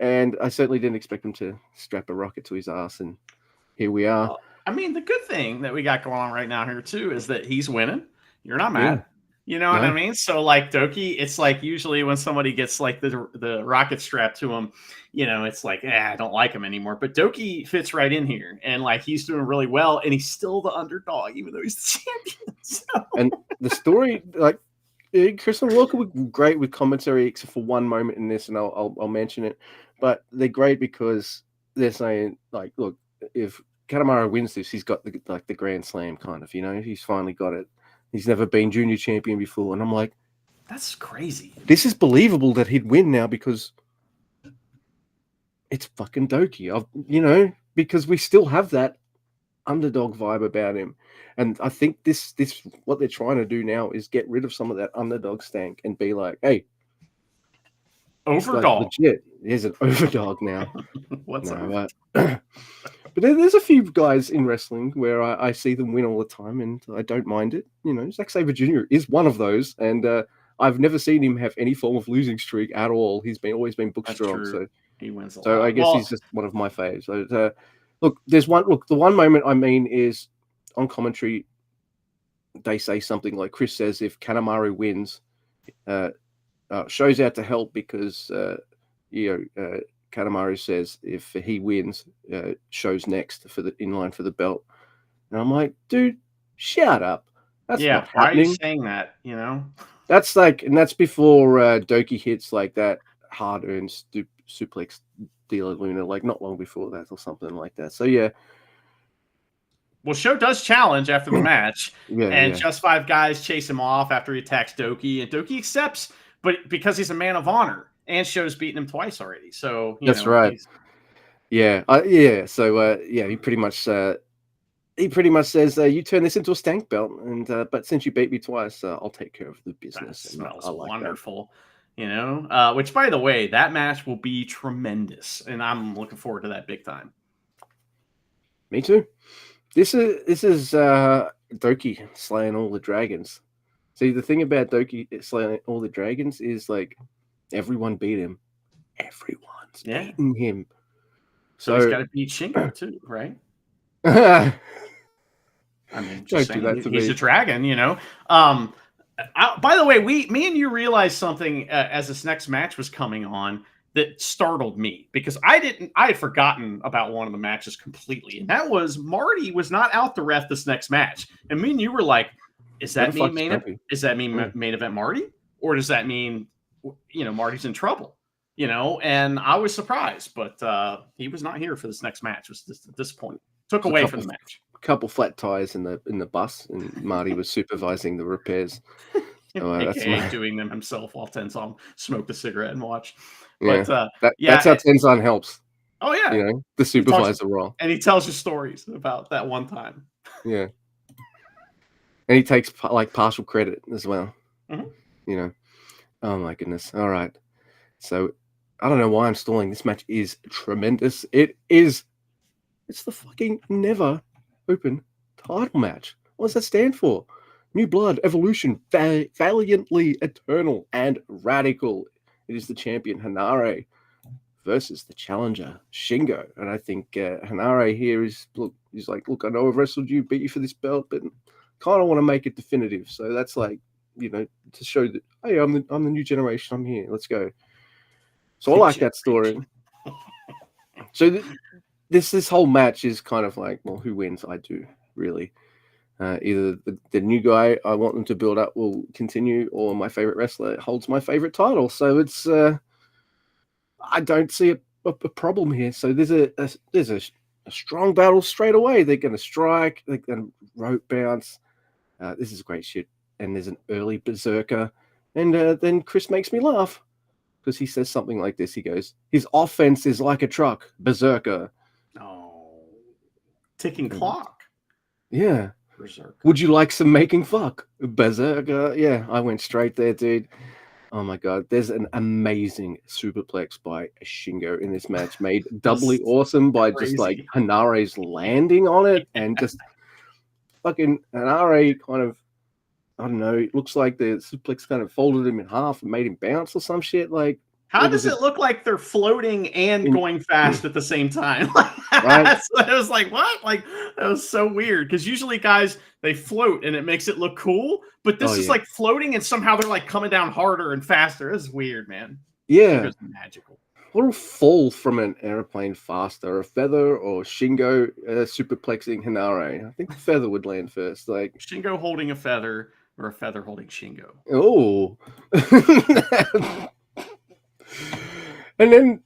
and I certainly didn't expect him to strap a rocket to his ass. And here we are. Well, I mean, the good thing that we got going on right now here too is that he's winning. You're not mad. Yeah. You know what I mean? So like Doki, it's like usually when somebody gets like the rocket strapped to him, it's like, I don't like him anymore. But Doki fits right in here, and like he's doing really well, and he's still the underdog, even though he's the champion. So. And the story, like Chris and Walker were great with commentary, except for one moment in this, and I'll mention it. But they're great because they're saying, like, look, if Kanemaru wins this, he's got the Grand Slam kind of, he's finally got it. He's never been junior champion before, and I'm like, that's crazy. This is believable that he'd win now because it's fucking Doki. Because we still have that underdog vibe about him. And I think this what they're trying to do now is get rid of some of that underdog stank and be like, hey, overdog. Legit. He's an overdog now. What's no, but there's a few guys in wrestling where I see them win all the time and I don't mind it. Zack Sabre Jr. is one of those, and I've never seen him have any form of losing streak at all. He's always been book strong. True. So he wins a lot. So I guess he's just one of my faves. So the one moment I mean is on commentary, they say something like Chris says if Kanemaru wins, Show's out to help because Kanemaru says if he wins, Show's next in line for the belt. And I'm like, dude, shut up. That's not happening. Why are you saying that? That's that's before Doki hits like that hard-earned suplex dealer Luna, like not long before that or something like that. So yeah. Well, Show does challenge after the match, Just Five Guys chase him off after he attacks Doki, and Doki accepts, but because he's a man of honor, and Show's beaten him twice already. So that's right. Yeah. So he pretty much says, "You turn this into a stank belt, and but since you beat me twice, I'll take care of the business." That smells wonderful. Which, by the way, that match will be tremendous, and I'm looking forward to that big time. Me too. This is Doki slaying all the dragons. See, the thing about Doki slaying all the dragons is like everyone beat him. Everyone's beating him. So he's got to beat Shingo too, right? I mean, just saying, he's a dragon, by the way, me and you realized something as this next match was coming on that startled me because I had forgotten about one of the matches completely, and that was Marty was not out to ref this next match, and me and you were like, "Is that mean main event Marty, or does that mean Marty's in trouble?" And I was surprised, but he was not here for this next match. It was just at this point took away from the match. A couple flat tires in the bus, and Marty was supervising the repairs. So, AKA doing them himself while Tenzan smoked a cigarette and watched. Yeah, but that's how Tenzan helps. Oh yeah, the supervisor role, and he tells you stories about that one time. Yeah, and he takes like partial credit as well. Mm-hmm. Oh my goodness! All right, so I don't know why I'm stalling. This match is tremendous. It is. It's the fucking Never Open title match. What does that stand for? New blood, evolution, valiantly eternal and radical. It is the champion Hanare versus the challenger Shingo, and I think Hanare here is he's like, look, I know I've wrestled you, beat you for this belt, but kind of want to make it definitive. So that's like, to show that, hey, I'm the new generation. I'm here. Let's go. So I like that story. So this whole match is kind of like, well, who wins? I do really. Either the new guy I want them to build up will continue, or my favorite wrestler holds my favorite title. So it's I don't see a problem here. So there's a strong battle straight away. They're going to strike. They're going to rope bounce. This is great shit. And there's an early berserker, and then Chris makes me laugh because he says something like this. He goes, "His offense is like a truck, berserker." Oh, ticking clock. Yeah. Berserker. Would you like some making fuck? Berserker. Yeah, I went straight there, dude. Oh my god, there's an amazing superplex by Shingo in this match, made doubly awesome by just like Hanare's landing on it, and just fucking Hanare kind of, I don't know, it looks like the suplex kind of folded him in half and made him bounce or some shit. Like, how does it look like they're floating and going fast at the same time? Right? I was like, what? Like, that was so weird. Because usually guys, they float and it makes it look cool. But this is like floating and somehow they're like coming down harder and faster. This is weird, man. Yeah. It's magical. What will fall from an airplane faster? A feather or Shingo superplexing Hanare? I think the feather would land first. Like Shingo holding a feather. or a feather holding Shingo? Oh. and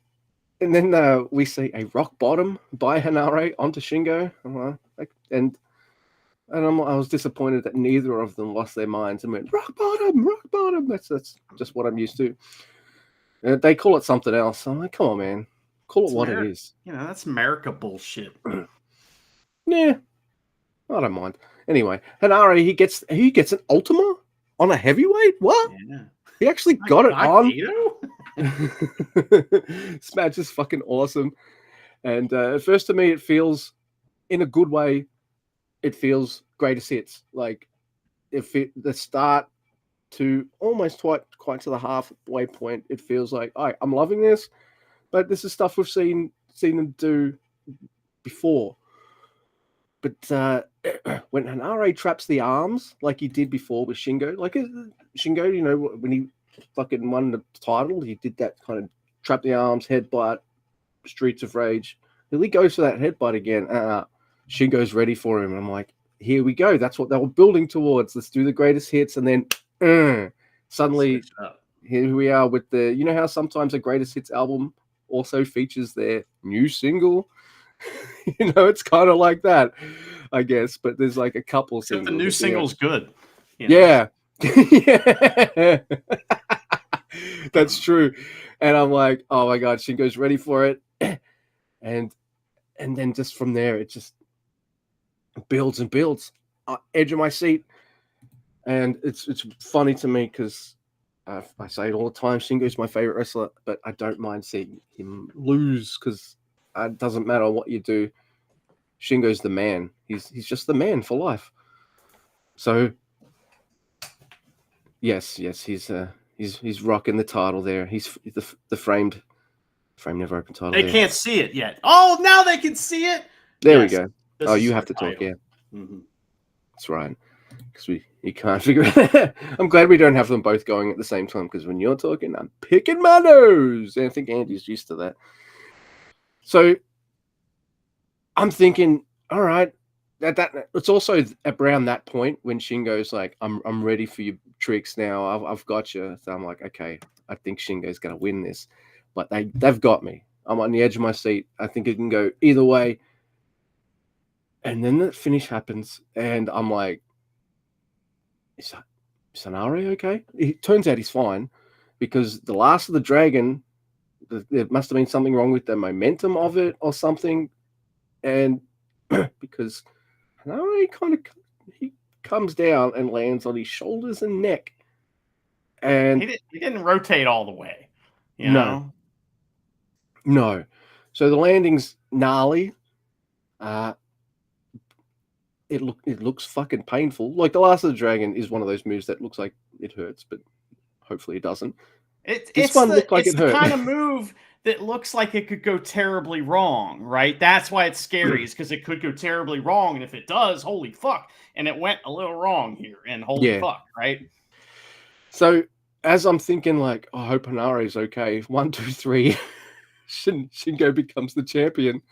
then we see a rock bottom by Hanare onto Shingo. I was disappointed that neither of them lost their minds and went rock bottom, rock bottom. That's just what I'm used to. They call it something else. I'm like, come on, man, call it what it is. You know, that's America bullshit. Yeah, I don't mind. Anyway, Hanare, he gets an Ultima on a heavyweight. What? Yeah. He actually got it on. Kato? This match is fucking awesome. And at first, to me, it feels, in a good way, it feels greatest hits. Like, the start to almost quite to the halfway point, it feels like, all right, I'm loving this, but this is stuff we've seen them do before. But when Hanare traps the arms like he did before with Shingo, like Shingo, you know, when he fucking won the title, he did that kind of trap the arms, headbutt, Streets of Rage. Then he goes for that headbutt again. Shingo's ready for him. I'm like, here we go. That's what they were building towards. Let's do the greatest hits. And then suddenly here we are with the, you know how sometimes a greatest hits album also features their new single? You know, it's kind of like that, I guess. But there's like a couple singles. The new single's good. You know? Yeah. Yeah. That's true. And I'm like, oh my God, Shingo's ready for it. And then just from there, it just builds and builds. Edge of my seat. And it's funny to me because I say it all the time, Shingo's my favorite wrestler, but I don't mind seeing him lose because it doesn't matter what you do. Shingo's the man. He's just the man for life. So yes, he's rocking the title there. He's the framed Never Open title. They can't see it yet. Oh, now they can see it. There we go. Oh, you have to talk, yeah. Mm-hmm. That's right. Because you can't figure it out. I'm glad we don't have them both going at the same time, because when you're talking, I'm picking my nose. And I think Andy's used to that. So I'm thinking, all right, that it's also around that point when Shingo's like, I'm ready for your tricks now. I've got you. So I'm like, okay, I think Shingo's gonna win this. But they've got me. I'm on the edge of my seat. I think it can go either way. And then the finish happens, and I'm like, is Hanare okay? It turns out he's fine, because the last of the dragon, there must have been something wrong with the momentum of it or something. And because Hanare he comes down and lands on his shoulders and neck. And he didn't rotate all the way. You know? No. So the landing's gnarly. It looks fucking painful. Like the Last of the Dragon is one of those moves that looks like it hurts, but hopefully it doesn't. It's the kind of move that looks like it could go terribly wrong, right? That's why it's scary, is because it could go terribly wrong, and if it does, holy fuck! And it went a little wrong here, and holy fuck, right? So as I'm thinking, like, I hope Hanare is okay. 1, 2, 3, Shingo becomes the champion.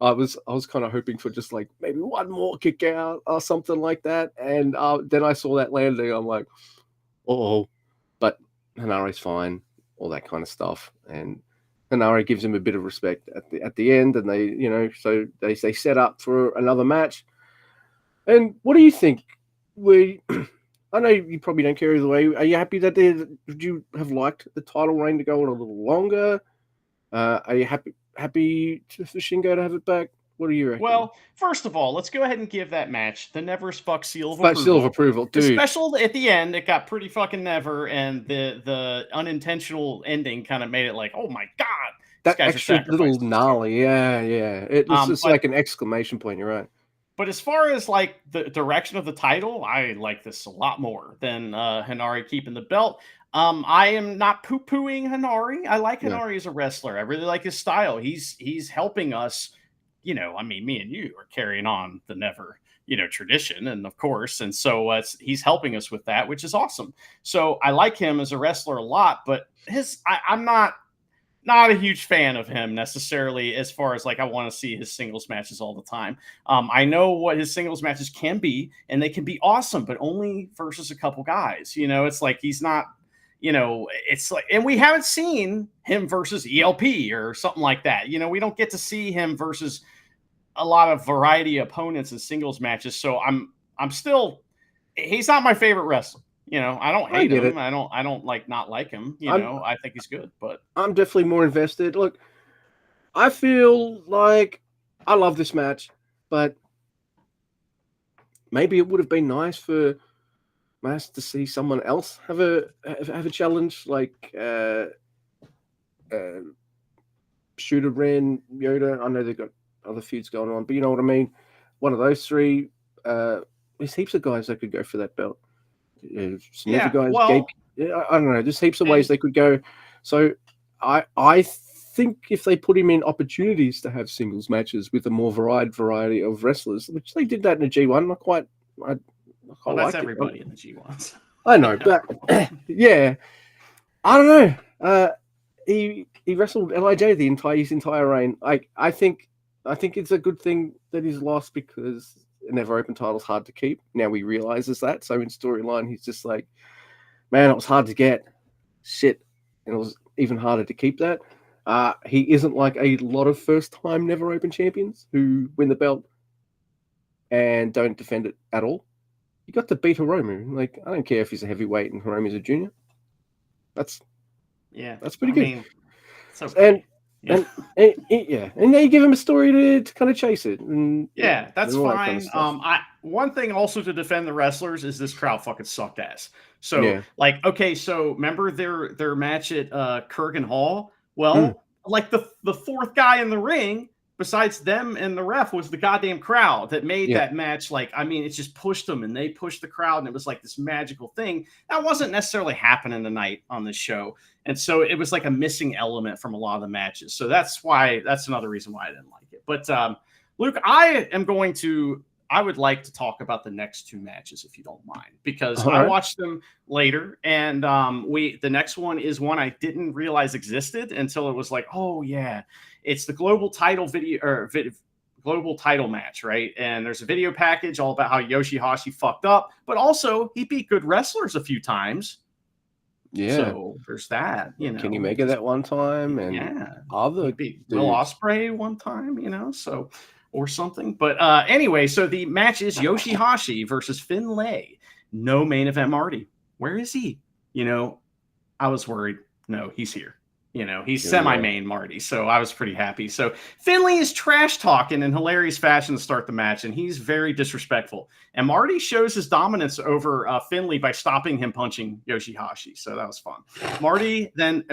I was kind of hoping for just like maybe one more kick out or something like that, and then I saw that landing. I'm like, oh, but Hanare's fine, all that kind of stuff, and Hanare gives him a bit of respect at the end, and so they set up for another match. And what do you think? I know you probably don't care either way. Are you happy that would you have liked the title reign to go on a little longer? Are you happy for Shingo to have it back? What do you reckon? Well, first of all, let's go ahead and give that match the Never's Fuck seal of approval. Seal of approval, dude. The special at the end, it got pretty fucking never, and the unintentional ending kind of made it like, oh my god, that extra little gnarly, yeah. It's just like an exclamation point. You're right. But as far as like the direction of the title, I like this a lot more than Hanare keeping the belt. I am not poo-pooing Hanare. I like Hanare as a wrestler. I really like his style. He's helping us. I mean, me and you are carrying on the Never, tradition, and of course, and so he's helping us with that, which is awesome. So I like him as a wrestler a lot, but I'm not not a huge fan of him necessarily, as far as like I want to see his singles matches all the time. I know what his singles matches can be, and they can be awesome, but only versus a couple guys. You know, it's like he's not. You know, it's like, and we haven't seen him versus ELP or something like that. You know, we don't get to see him versus a lot of variety of opponents in singles matches. So I'm still, he's not my favorite wrestler. You know, I don't hate him. I don't like not like him. You know, I think he's good, but I'm definitely more invested. Look, I feel like I love this match, but maybe it would have been nice for Mass to see someone else have a challenge, like Shooter, Ren, Yoda. I know they've got other feuds going on, but you know what I mean. One of those three. There's heaps of guys that could go for that belt. Some other guys. Well, I don't know. There's heaps of ways they could go. So I think if they put him in opportunities to have singles matches with a more variety of wrestlers, which they did that in the G1, well, that's everybody in the G1s. I know, but yeah, I don't know. He wrestled Lij his entire reign. I think it's a good thing that he's lost because a never open title's hard to keep. Now he realizes that. So in storyline, he's just like, man, it was hard to get. Shit, and it was even harder to keep that. He isn't like a lot of first-time never open champions who win the belt and don't defend it at all. You got to beat Hiromu. Like, I don't care if he's a heavyweight and Hiromu's a junior. That's pretty good. Mean, it's okay. And now you give him a story to kind of chase it. And that's fine. Kind of one thing also to defend the wrestlers is this crowd fucking sucked ass. So like, okay, so remember their match at Kurgan Hall? Well, like the fourth guy in the ring besides them and the ref was the goddamn crowd that made that match. Like, I mean, it just pushed them and they pushed the crowd and it was like this magical thing that wasn't necessarily happening tonight on this show. And so it was like a missing element from a lot of the matches. So that's another reason why I didn't like it. But Luke, I would like to talk about the next two matches if you don't mind, because I watched them later, and the next one is one I didn't realize existed until it was like, oh yeah, it's the global title global title match, right? And there's a video package all about how Yoshihashi fucked up, but also he beat good wrestlers a few times. Yeah, so there's that. You know, Kenny Omega that one time, and he beat Will Ospreay one time. You know, so. Or something. But anyway, so the match is Yoshihashi versus Finlay. No main event Marty. Where is he? You know, I was worried. No, he's here. You know, he's semi-main Marty. So I was pretty happy. So Finlay is trash talking in hilarious fashion to start the match, and he's very disrespectful. And Marty shows his dominance over Finlay by stopping him punching Yoshihashi. So that was fun. Marty then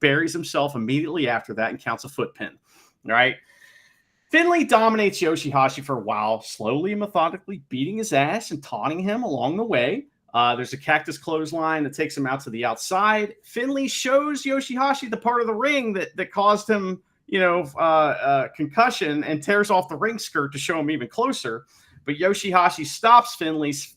buries himself immediately after that and counts a foot pin. All right. Finlay dominates Yoshihashi for a while, slowly and methodically beating his ass and taunting him along the way. There's a cactus clothesline that takes him out to the outside. Finlay shows Yoshihashi the part of the ring that caused him, concussion, and tears off the ring skirt to show him even closer. But Yoshihashi stops Finlay's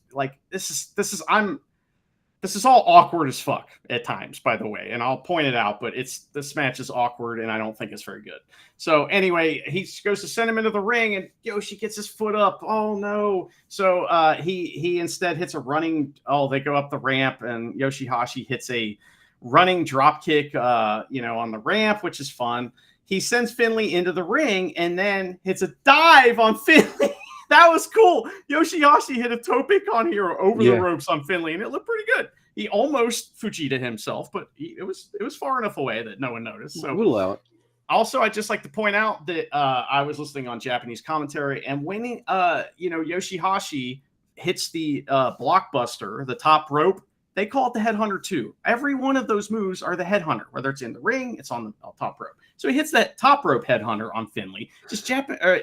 this is all awkward as fuck at times, by the way, and I'll point it out, but this match is awkward and I don't think it's very good. So anyway, he goes to send him into the ring and Yoshi gets his foot up. Oh no. So he instead hits a running, they go up the ramp and Yoshihashi hits a running drop kick, on the ramp, which is fun. He sends Finlay into the ring and then hits a dive on Finlay. That was cool. Yoshihashi hit a toe pick on here over the ropes on Finlay, and it looked pretty good. He almost Fujita himself, but it was far enough away that no one noticed. So we'll allow it. Also, I'd just like to point out that I was listening on Japanese commentary, and when Yoshihashi hits the blockbuster, the top rope, they call it the headhunter too. Every one of those moves are the headhunter, whether it's in the ring, it's on the top rope. So he hits that top rope headhunter on Finlay. Just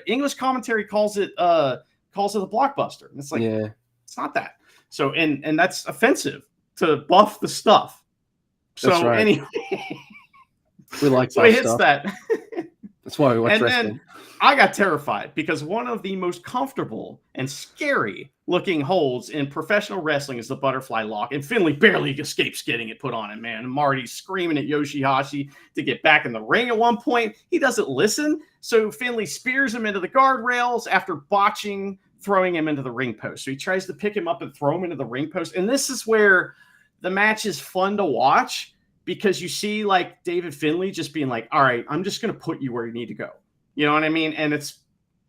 English commentary calls it a blockbuster. And it's like, it's not that. So and that's offensive to buff the stuff. So anyway, we like so he hits stuff. That. That's why we watch And wrestling. then I got terrified because one of the most comfortable and scary looking holds in professional wrestling is the butterfly lock. And Finley barely escapes getting it put on him, man. And Marty's screaming at Yoshihashi to get back in the ring at one point. He doesn't listen. So Finley spears him into the guardrails after botching, throwing him into the ring post. So he tries to pick him up and throw him into the ring post. And this is where the match is fun to watch because you see like David Finley just being like, all right, I'm just going to put you where you need to go. You know what I mean? And it's,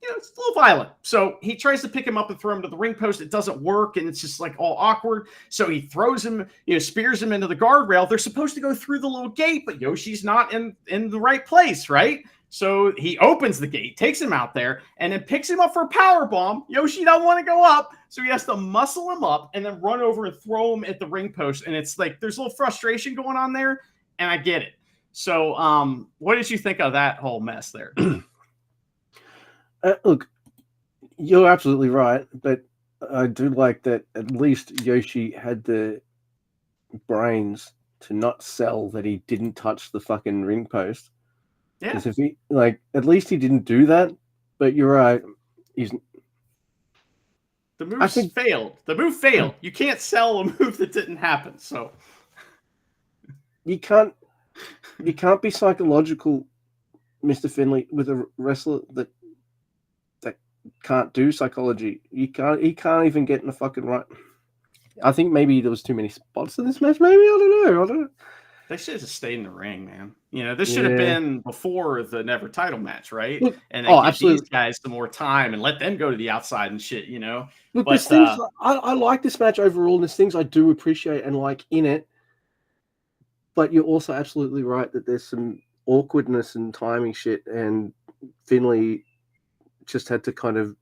it's a little violent. So he tries to pick him up and throw him to the ring post. It doesn't work. And it's just like all awkward. So he throws him, spears him into the guardrail. They're supposed to go through the little gate, but Yoshi's not in the right place, right? So he opens the gate, takes him out there, and then picks him up for a power bomb. Yoshi don't want to go up, so he has to muscle him up and then run over and throw him at the ring post. And it's like there's a little frustration going on there, and I get it. So what did you think of that whole mess there? Look, you're absolutely right, but I do like that at least Yoshi had the brains to not sell that he didn't touch the fucking ring post. Yeah. Because if he, at least he didn't do that, but you're right. The move failed. The move failed. You can't sell a move that didn't happen, so. You can't be psychological, Mr. Finley, with a wrestler that can't do psychology. He can't even get in the fucking right. I think maybe there was too many spots in this match. Maybe I don't know. They should have just stayed in the ring, man. This should have been before the Never title match, right? Look, and then give absolutely. these guys some more time and let them go to the outside and shit, Look, but, there's things I like this match overall, and there's things I do appreciate and like in it. But you're also absolutely right that there's some awkwardness and timing shit, and Finley just had to kind of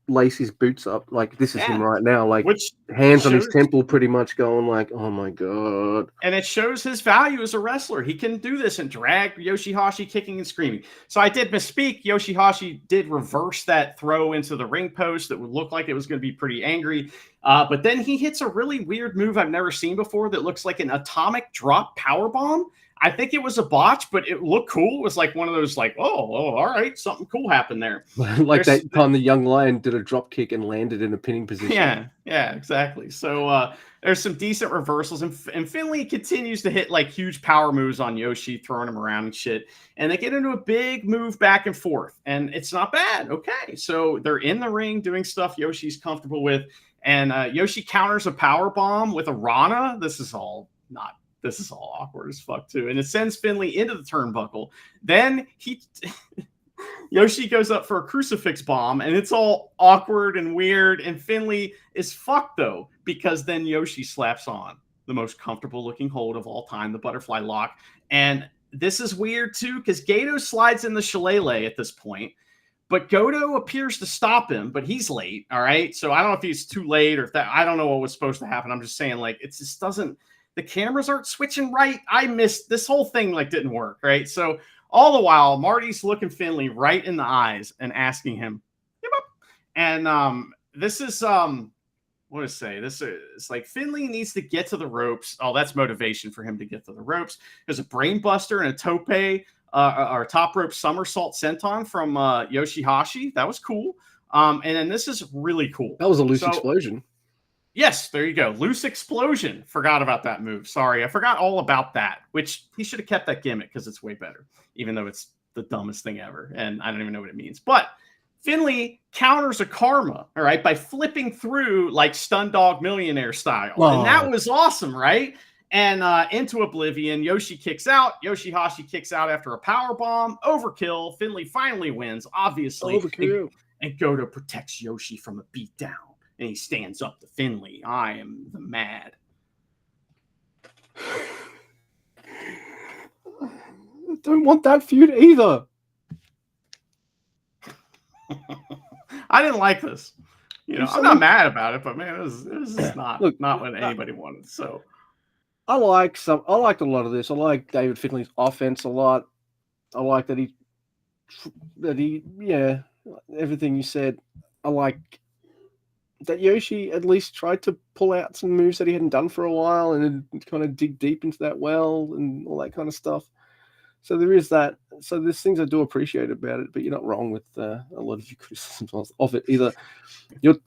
lace his boots up. Like, this is him right now, which hands on his temple pretty much going like, oh my God. And it shows his value as a wrestler. He can do this and drag Yoshihashi kicking and screaming. So I did misspeak. Yoshihashi did reverse that throw into the ring post that would look like it was going to be pretty angry. But then he hits a really weird move I've never seen before that looks like an atomic drop powerbomb. I think it was a botch, but it looked cool. It was like one of those like, oh, all right, something cool happened there. Like that time the young lion did a drop kick and landed in a pinning position. Yeah, exactly. So there's some decent reversals, and Finley continues to hit like huge power moves on Yoshi, throwing him around and shit. And they get into a big move back and forth, and it's not bad. Okay, so they're in the ring doing stuff Yoshi's comfortable with, and Yoshi counters a power bomb with a Rana. This is all awkward as fuck too. And it sends Finley into the turnbuckle. Then Yoshi goes up for a crucifix bomb, and it's all awkward and weird. And Finley is fucked though, because then Yoshi slaps on the most comfortable looking hold of all time, the butterfly lock. And this is weird too, because Gato slides in the shillelagh at this point, but Goto appears to stop him, but he's late. All right. So I don't know if he's too late or if that, I don't know what was supposed to happen. I'm just saying, like, it just doesn't, the cameras aren't switching right. I missed this whole thing, like, didn't work, right? So all the while, Marty's looking Finley right in the eyes and asking him, yep. And this is what to say? This is like Finley needs to get to the ropes. Oh, that's motivation for him to get to the ropes. There's a brain buster and a tope or top rope somersault senton from Yoshihashi. That was cool. And then this is really cool. That was a loose explosion. Yes, there you go. Loose explosion. Forgot about that move. Sorry. I forgot all about that, which he should have kept that gimmick because it's way better, even though it's the dumbest thing ever. And I don't even know what it means. But Finley counters a karma, all right, by flipping through like Stun Dog Millionaire style. Oh. And that was awesome, right? And into oblivion, Yoshi kicks out. Yoshihashi kicks out after a power bomb. Overkill. Finley finally wins, obviously. Overkill. And Goto protects Yoshi from a beatdown. And he stands up to Finley. I am the mad. I don't want that feud either. I didn't like this. I'm not mad about it, but man, it was just not what anybody wanted. So I liked a lot of this. I like David Finley's offense a lot. I like that he everything you said. I like that Yoshi at least tried to pull out some moves that he hadn't done for a while and kind of dig deep into that well and all that kind of stuff. So there is that. so there's things I do appreciate about it, but you're not wrong with a lot of your criticisms of it either. You're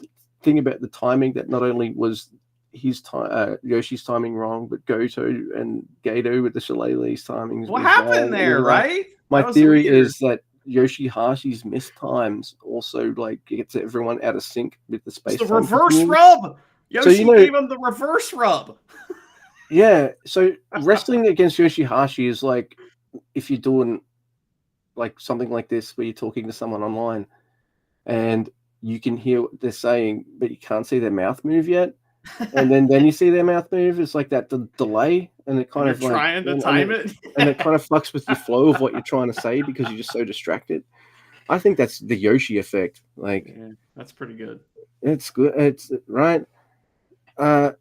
thinking about the timing, that not only was his time, Yoshi's timing wrong, but Goto and Gato with the Shillelagh's timings What was happened wrong. there, right? My That was theory weird. is that Yoshihashi's missed times also like gets everyone out of sync with the space. It's the reverse rub. Yoshi So, gave him the reverse rub. Yeah, so wrestling against Yoshihashi is like if you're doing like something like this where you're talking to someone online and you can hear what they're saying, but you can't see their mouth move yet. And then you see their mouth move. It's like that delay, and it kind of like trying to time it, and it kind of fucks with your flow of what you're trying to say because you're just so distracted. I think that's the Yoshi effect. Like, yeah, that's pretty good. It's good. It's right. Yeah,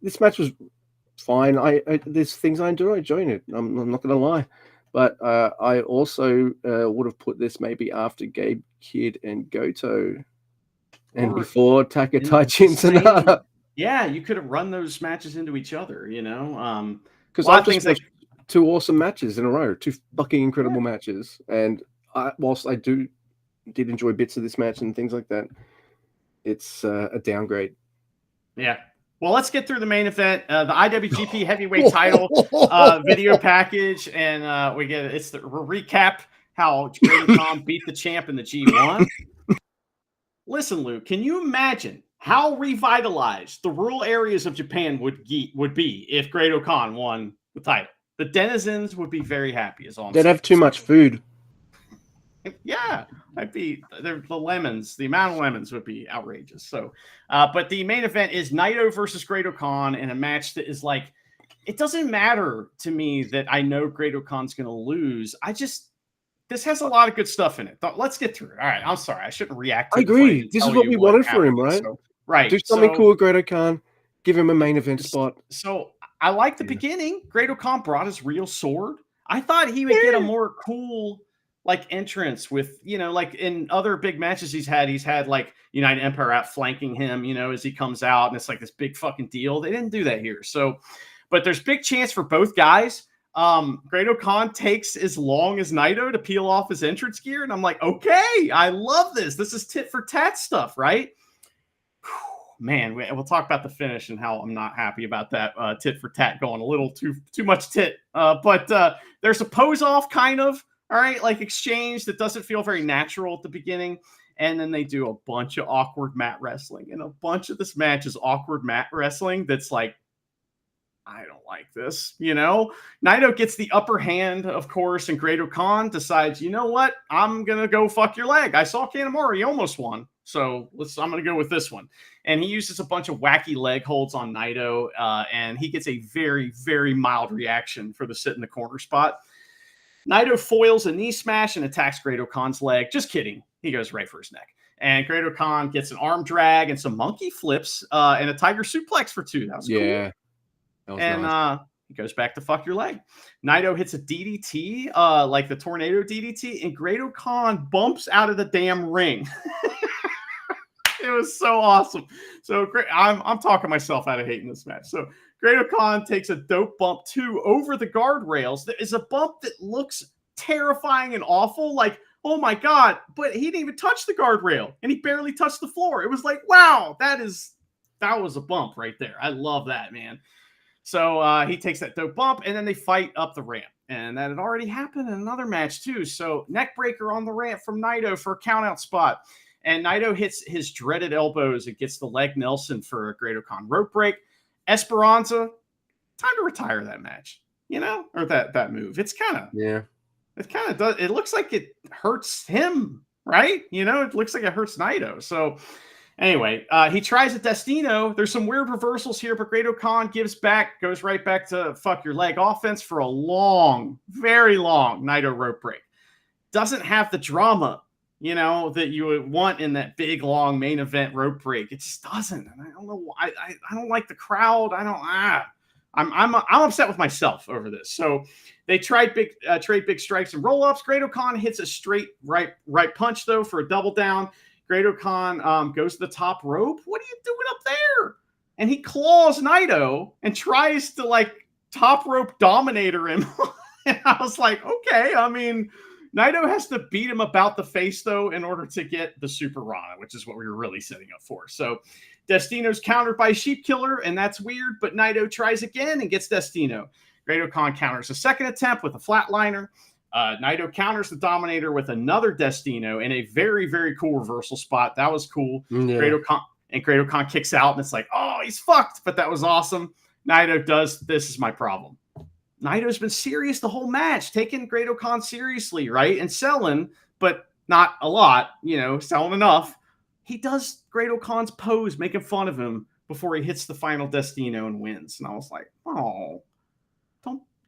this match was fine. There's things I enjoying it. I'm not gonna lie, but I also would have put this maybe after Gabe Kidd and Goto, and before Takataichi and Sonata. Yeah, you could have run those matches into each other, you know. Because I've just watched two awesome matches in a row, two fucking incredible matches, and whilst I did enjoy bits of this match and things like that, it's a downgrade. Yeah. Well, let's get through the main event, the IWGP Heavyweight Title video package, and we get it's the recap how Great Khan beat the champ in the G1. Listen, Luke, can you imagine how revitalized the rural areas of Japan would be if Great-O-Khan won the title? The denizens would be very happy. They'd have too much food. Yeah, the lemons. The amount of lemons would be outrageous. So, but the main event is Naito versus Great-O-Khan in a match that is like, it doesn't matter to me that I know Great-O-Khan's going to lose. This has a lot of good stuff in it. Let's get through it. All right, I'm sorry, I shouldn't react. I agree. This is what we wanted for him, right? So, right. Do something cool with Great-O-Khan. Give him a main event spot. So I like the beginning. Great-O-Khan brought his real sword. I thought he would get a more cool like entrance with, you know, like in other big matches he's had like United Empire outflanking him, you know, as he comes out, and it's like this big fucking deal. They didn't do that here. So, but there's big chance for both guys. Great-O-Khan takes as long as Naito to peel off his entrance gear, and I'm like, okay, I love this. This is tit for tat stuff, right? Man, we'll talk about the finish and how I'm not happy about that tit for tat going a little too much tit. But there's a pose off kind of, all right, like exchange that doesn't feel very natural at the beginning. And then they do a bunch of awkward mat wrestling. And a bunch of this match is awkward mat wrestling that's like, I don't like this, you know? Naito gets the upper hand, of course, and Great-O-Khan decides, you know what? I'm going to go fuck your leg. I saw Kanemaru. He almost won. So I'm going to go with this one. And he uses a bunch of wacky leg holds on Naito, and he gets a very, very mild reaction for the sit in the corner spot. Naito foils a knee smash and attacks Great-O-Khan's leg. Just kidding. He goes right for his neck. And Great-O-Khan gets an arm drag and some monkey flips and a tiger suplex for 2. That was cool. And nice. He goes back to fuck your leg. Naito hits a DDT, like the tornado DDT, and Great-O-Khan bumps out of the damn ring. It was so awesome. So great. I'm talking myself out of hating this match. So Great-O-Khan takes a dope bump too over the guardrails. There is a bump that looks terrifying and awful. Like, oh my God, but he didn't even touch the guardrail and he barely touched the floor. It was like, wow, that was a bump right there. I love that, man. So he takes that dope bump and then they fight up the ramp. And that had already happened in another match too. So neck breaker on the ramp from Naito for a countout spot. And Naito hits his dreaded elbows and gets the leg Nelson for a Great-O-Khan rope break. Esperanza, time to retire that match, you know, or that move. It's kind of, it kind of does. It looks like it hurts him, right? You know, it looks like it hurts Naito. So anyway, he tries a Destino. There's some weird reversals here, but Great-O-Khan goes right back to fuck your leg offense for a long, very long Naito rope break. Doesn't have the drama, you know, that you would want in that big, long main event rope break. It just doesn't. And I don't know why. I don't like the crowd. I'm upset with myself over this. So they trade big strikes and roll-ups. Great-O-Khan hits a straight right punch, though, for a double down. Great-O-Khan goes to the top rope. What are you doing up there? And he claws Naito and tries to, like, top rope dominator him. And I was like, okay. I mean, Naito has to beat him about the face, though, in order to get the Super Rana, which is what we were really setting up for. So Destino's countered by Sheep Killer, and that's weird, but Naito tries again and gets Destino. Great-O-Khan counters a second attempt with a flatliner. Naito counters the Dominator with another Destino in a very, very cool reversal spot. That was cool. Yeah. Great-O-Khan kicks out, and it's like, oh, he's fucked, but that was awesome. Naito does, this is my problem. Naito's been serious the whole match, taking Great-O-Khan seriously, right? And selling, but not a lot, selling enough. He does Great-O-Khan's pose, making fun of him before he hits the final Destino and wins. And I was like, oh,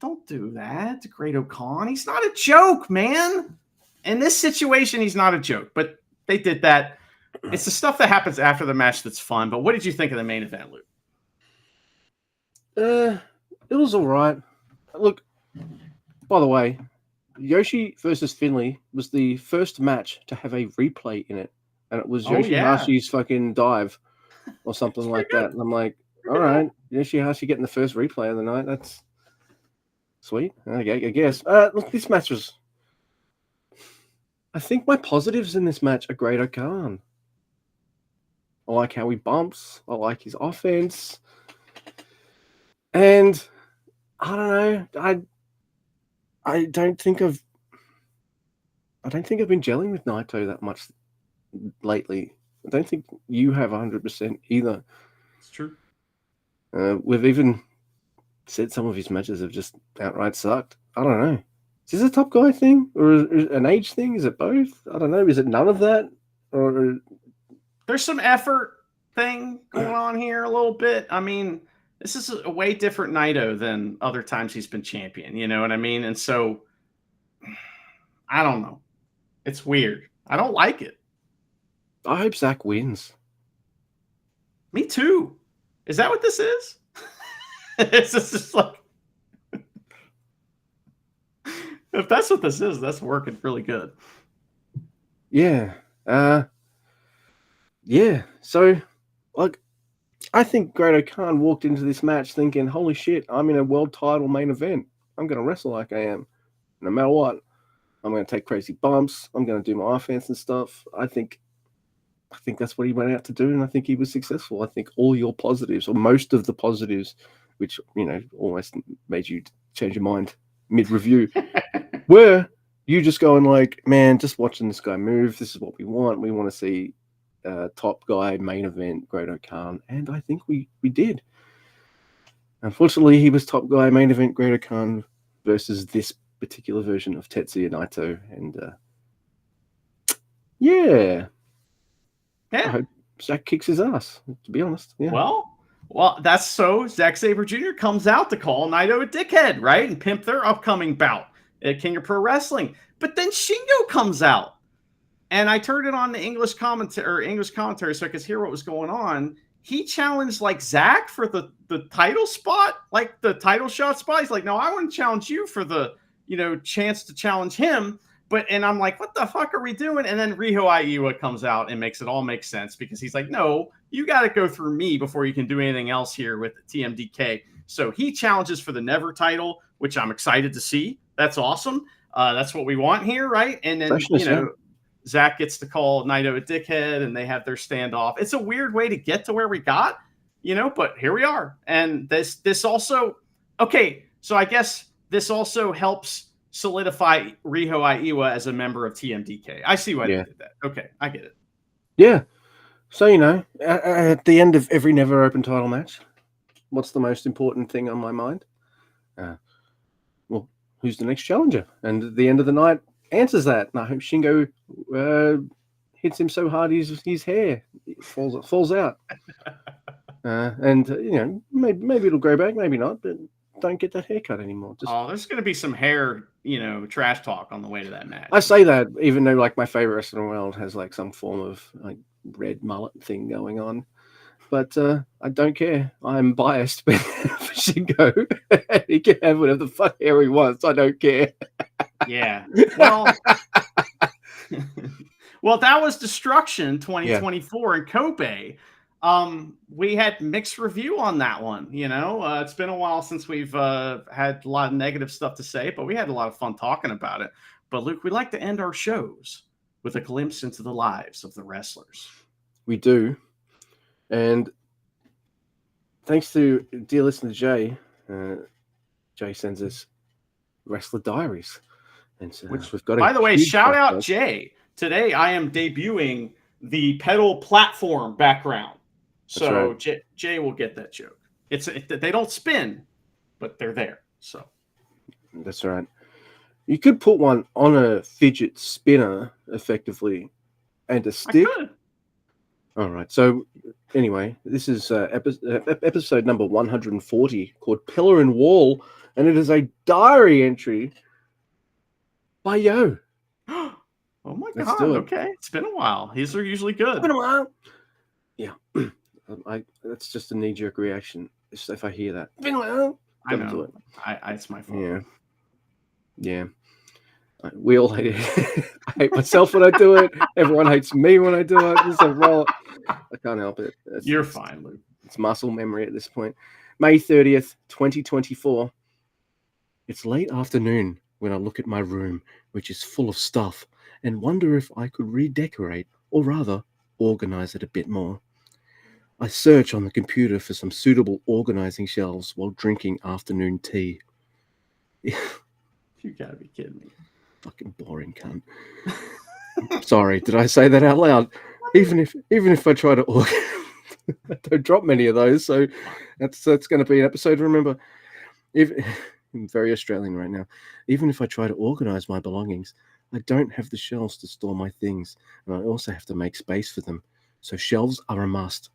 don't do that to Great-O-Khan. He's not a joke, man. In this situation, he's not a joke, but they did that. It's the stuff that happens after the match that's fun. But what did you think of the main event, Luke? It was all right. Look, by the way, Yoshi versus Finlay was the first match to have a replay in it, and it was Yoshihashi's fucking dive or something like that. And I'm like, all right, Yoshihashi getting the first replay of the night. That's sweet. I guess. Look, this match was. I think my positives in this match are Great-O-Khan. I like how he bumps. I like his offense. And I don't know. I don't think I've been gelling with Naito that much lately. I don't think you have 100% either. It's true. We've even said some of his matches have just outright sucked. I don't know. Is this a top guy thing or an age thing? Is it both? I don't know. Is it none of that? Or there's some effort thing going on here a little bit. I mean, this is a way different Naito than other times he's been champion. You know what I mean? And so, I don't know. It's weird. I don't like it. I hope Zach wins. Me too. Is that what this is? It's just like, if that's what this is, that's working really good. Yeah. Yeah. So, like, I think Great-O-Khan walked into this match thinking, holy shit, I'm in a world title main event. I'm going to wrestle like I am. No matter what. I'm going to take crazy bumps. I'm going to do my offense and stuff. I think that's what he went out to do, and I think he was successful. I think all your positives, or most of the positives, which, almost made you change your mind mid-review, were you just going like, man, just watching this guy move, this is what we want. We want to see top guy main event Great-O-Khan, and I think we did. Unfortunately, he was top guy main event Great-O-Khan versus this particular version of Tetsuya Naito, and yeah. I hope Zack kicks his ass, to be honest. Yeah. Well, that's so Zack Sabre Jr. comes out to call Naito a dickhead, right? And pimp their upcoming bout at King of Pro Wrestling. But then Shingo comes out. And I turned it on the English commentary so I could hear what was going on. He challenged like Zack for the title spot, like the title shot spot. He's like, no, I want to challenge you for the, chance to challenge him. And I'm like, what the fuck are we doing? And then Riho Aiiwa comes out and makes it all make sense because he's like, no, you got to go through me before you can do anything else here with TMDK. So he challenges for the Never title, which I'm excited to see. That's awesome. That's what we want here, right? And then, Zack gets to call Naito a dickhead and they have their standoff. It's a weird way to get to where we got, but here we are. And this also, okay, so I guess this also helps solidify Riho Aiiwa as a member of TMDK. I see why they did that. Okay, I get it. Yeah. So, at the end of every Never Open title match, what's the most important thing on my mind? Well, who's the next challenger? And at the end of the night, answers that. And I hope Shingo hits him so hard his hair falls out. And, maybe it'll grow back, maybe not, but don't get that haircut anymore. There's going to be some hair, trash talk on the way to that match. I say that even though like my favorite wrestler in the world has like some form of like red mullet thing going on, but I don't care. I'm biased for Shingo. He can have whatever the fuck hair he wants. I don't care. Yeah. Well, that was Destruction 2024 in Kobe. We had mixed review on that one. It's been a while since we've had a lot of negative stuff to say, but we had a lot of fun talking about it. But Luke, we like to end our shows with a glimpse into the lives of the wrestlers. We do. And thanks to dear listener Jay, Jay sends us Wrestler Diaries. And so we've got by the way, shout out backlog. Jay. Today I am debuting the pedal platform background. So right. Jay will get that joke. They don't spin, but they're there. So that's right. You could put one on a fidget spinner effectively and a stick. I could. All right. So anyway, this is episode number 140 called Pillar and Wall, and it is a diary entry by Yo. Oh my God. Okay. It's been a while. These are usually good. It's been a while. Yeah. That's just a knee-jerk reaction. If I hear that. It's been a while. I know. It's my fault. Yeah. We all hate it. I hate myself when I do it. Everyone hates me when I do it. It's a roll. I can't help it. You're fine, Luke. It's muscle memory at this point. May 30th, 2024. It's late afternoon when I look at my room, which is full of stuff, and wonder if I could redecorate, or rather, organize it a bit more. I search on the computer for some suitable organizing shelves while drinking afternoon tea. You gotta be kidding me. Fucking boring cunt. Sorry, did I say that out loud? Even if I try to I don't drop many of those, so that's going to be an episode. Remember, I'm very Australian right now. Even if I try to organize my belongings, I don't have the shelves to store my things, and I also have to make space for them. So shelves are a must.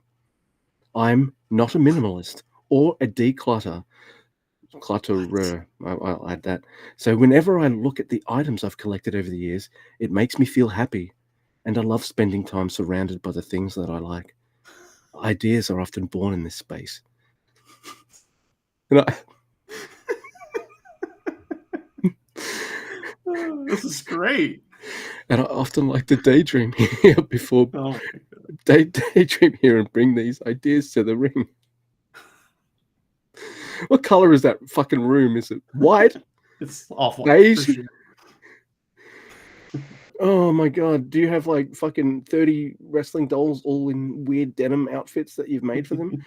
I'm not a minimalist or a declutter. Clutterer. I'll add that. So whenever I look at the items I've collected over the years, it makes me feel happy, and I love spending time surrounded by the things that I like. Ideas are often born in this space. This is great. And I often like to daydream here before daydream here and bring these ideas to the ring. What color is that fucking room? Is it white? It's awful. Beige? Sure. Oh my God. Do you have like fucking 30 wrestling dolls all in weird denim outfits that you've made for them?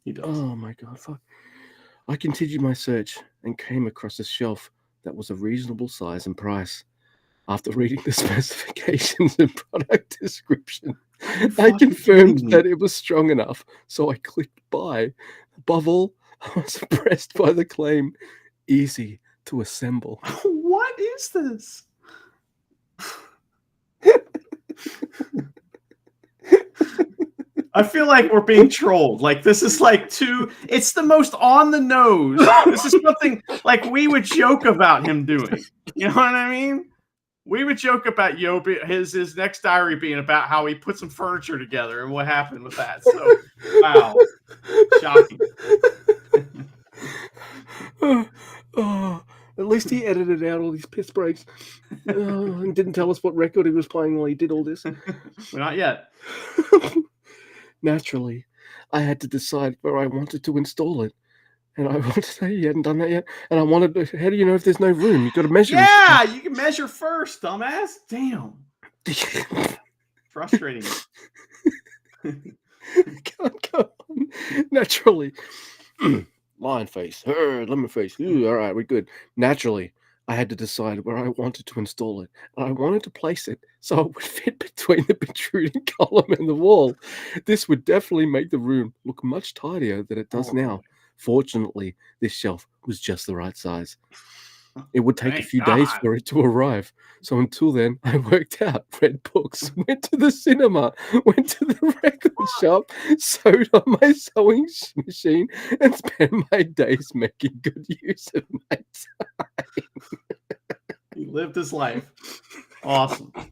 He does. Oh my God. Fuck. I continued my search and came across a shelf that was a reasonable size and price. After reading the specifications and product description, I confirmed that it was strong enough, so I clicked buy. Above all, I was impressed by the claim, easy to assemble. What is this? I feel like we're being trolled. Like, this is like it's the most on the nose. This is something like we would joke about him doing. You know what I mean? We would joke about his next diary being about how he put some furniture together and what happened with that. So, wow. Shocking. At least he edited out all these piss breaks and didn't tell us what record he was playing while he did all this. Well, not yet. Naturally, I had to decide where I wanted to install it. And I wanted to say he hadn't done that yet. And I wanted to, how do you know if there's no room? You've got to measure. Yeah, you can measure first, dumbass. Damn. Frustrating. Can't go on. Naturally. Lion face. Lemon face. Ooh, all right, we're good. Naturally, I had to decide where I wanted to install it. And I wanted to place it so it would fit between the protruding column and the wall. This would definitely make the room look much tidier than it does now. Fortunately, this shelf was just the right size. It would take a few days for it to arrive. So until then, I worked out, read books, went to the cinema, went to the record shop, sewed on my sewing machine, and spent my days making good use of my time. He lived his life. Awesome. Wow.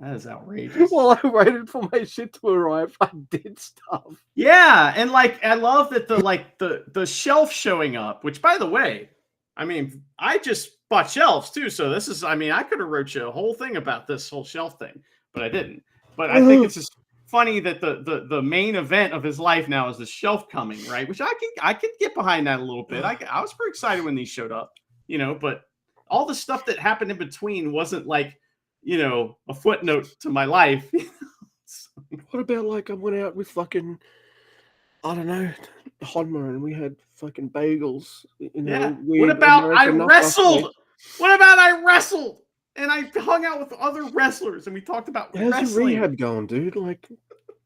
That is outrageous. While I waited for my shit to arrive, I did stuff. Yeah, and like I love that the shelf showing up, which by the way, I mean, I just bought shelves too. So this is, I mean, I could have wrote you a whole thing about this whole shelf thing, but I didn't. But I think it's just funny that the main event of his life now is the shelf coming, right? Which I can get behind that a little bit. I was pretty excited when these showed up, you know, but all the stuff that happened in between wasn't like, you know, a footnote to my life. What about like I went out with fucking, I don't know, Hodmer, and we had fucking bagels. You know, Yeah. weird What about American I knockoff wrestled? place. What about I wrestled? And I hung out with other wrestlers and we talked about How's your wrestling. rehab going, dude? Like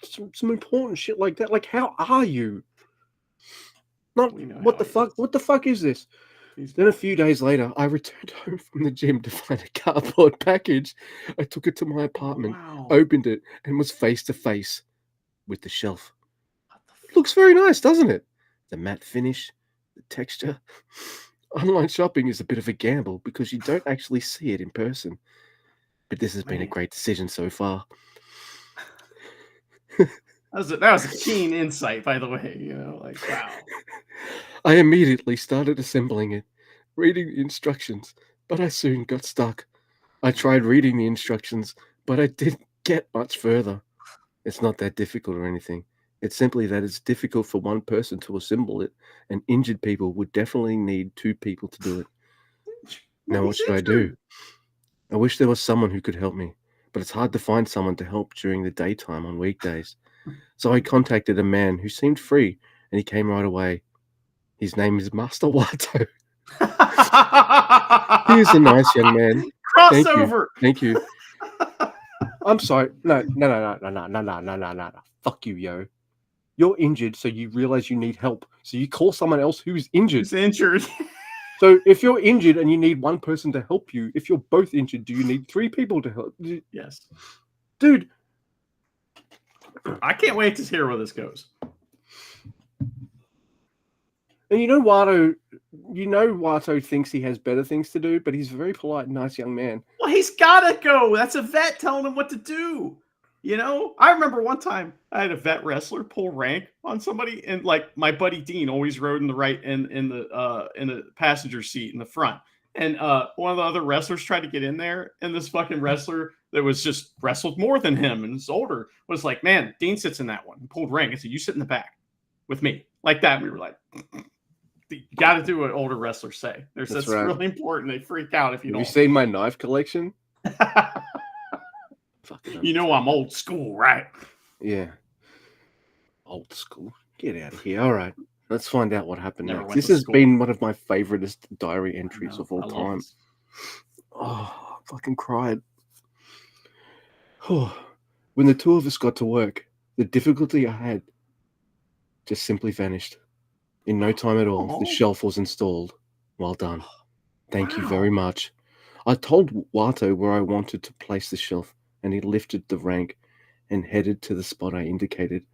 some important shit like that. Like, how are you? Not what the fuck? What the fuck is this? Then a few days later, I returned home from the gym to find a cardboard package. I took it to my apartment, opened it, and was face to face with the shelf. It looks very nice, doesn't it? The matte finish, the texture. Online shopping is a bit of a gamble because you don't actually see it in person. But this has been a great decision so far. That was a keen insight, by the way. You know, like, wow. I immediately started assembling it, reading the instructions, but I soon got stuck. I tried reading the instructions, but I didn't get much further. It's not that difficult or anything. It's simply that it's difficult for one person to assemble it, and injured people would definitely need 2 people to do it. Now what should I do? I wish there was someone who could help me, but it's hard to find someone to help during the daytime on weekdays. So I contacted a man who seemed free, and he came right away. His name is Master Wato. He is a nice young man. Crossover. Thank you. I'm sorry. No. Fuck you, yo. You're injured, so you realize you need help. So you call someone else who's injured. Who's injured. So if you're injured and you need one person to help you, if you're both injured, do you need 3 people to help? Yes. Dude. I can't wait to hear where this goes. And Wato thinks he has better things to do, but he's a very polite, nice young man. Well, he's got to go. That's a vet telling him what to do. You know, I remember one time I had a vet wrestler pull rank on somebody, and like my buddy Dean always rode in the right in the passenger seat in the front. And one of the other wrestlers tried to get in there, and this fucking wrestler that was just wrestled more than him and is older was like, "Man, Dean sits in that one." And pulled rank and said, "You sit in the back with me," like that. And we were like, "You got to do what older wrestlers say." That's right. Really important. They freak out if you don't. Have you seen my knife collection? You know I'm old school, right? Yeah. Old school. Get out of here. All right. Let's find out what happened next. This has been one of my favoriteest diary entries of all time. Oh, I fucking cried. When the 2 of us got to work, the difficulty I had just simply vanished. In no time at all, the shelf was installed. Well done. Thank you very much. I told Wato where I wanted to place the shelf, and he lifted the rank and headed to the spot I indicated.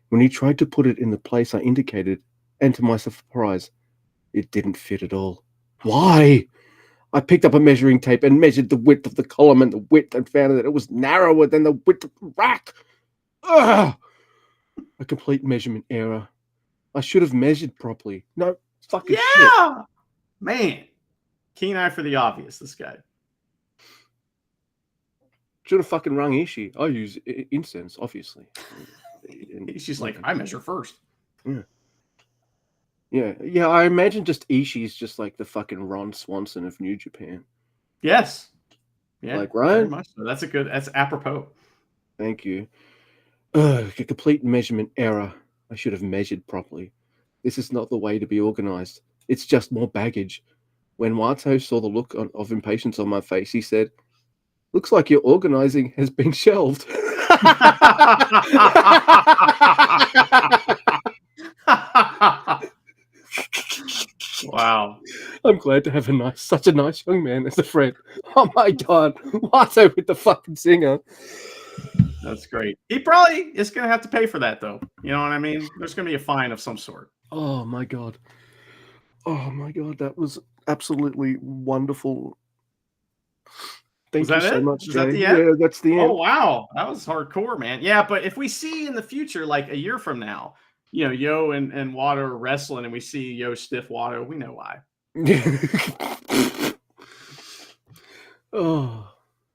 When he tried to put it in the place I indicated, and to my surprise, it didn't fit at all. Why? I picked up a measuring tape and measured the width of the column and the width and found that it was narrower than the width of the rack. Ugh! A complete measurement error. I should have measured properly. No fucking shit. Man. Keen eye for the obvious, this guy. Should have fucking rung Ishii. I use incense, obviously. She's like, I measure first. Yeah. I imagine just Ishii's just like the fucking Ron Swanson of New Japan. Yes. Yeah. Like, right? Very much so. That's apropos. Thank you. A complete measurement error. I should have measured properly. This is not the way to be organized. It's just more baggage. When Wato saw the look of impatience on my face, he said, "Looks like your organizing has been shelved." Wow. I'm glad to have such a nice young man as a friend. Oh my God. Wato with the fucking singer. That's great. He probably is going to have to pay for that, though. You know what I mean? There's going to be a fine of some sort. Oh my God. That was absolutely wonderful. Thank you so much, Jay. Is that the end? Yeah, that's the end. Oh, wow. That was hardcore, man. Yeah, but if we see in the future, like a year from now, you know, Yo and Wato are wrestling and we see Yo stiff Wato, we know why. Oh,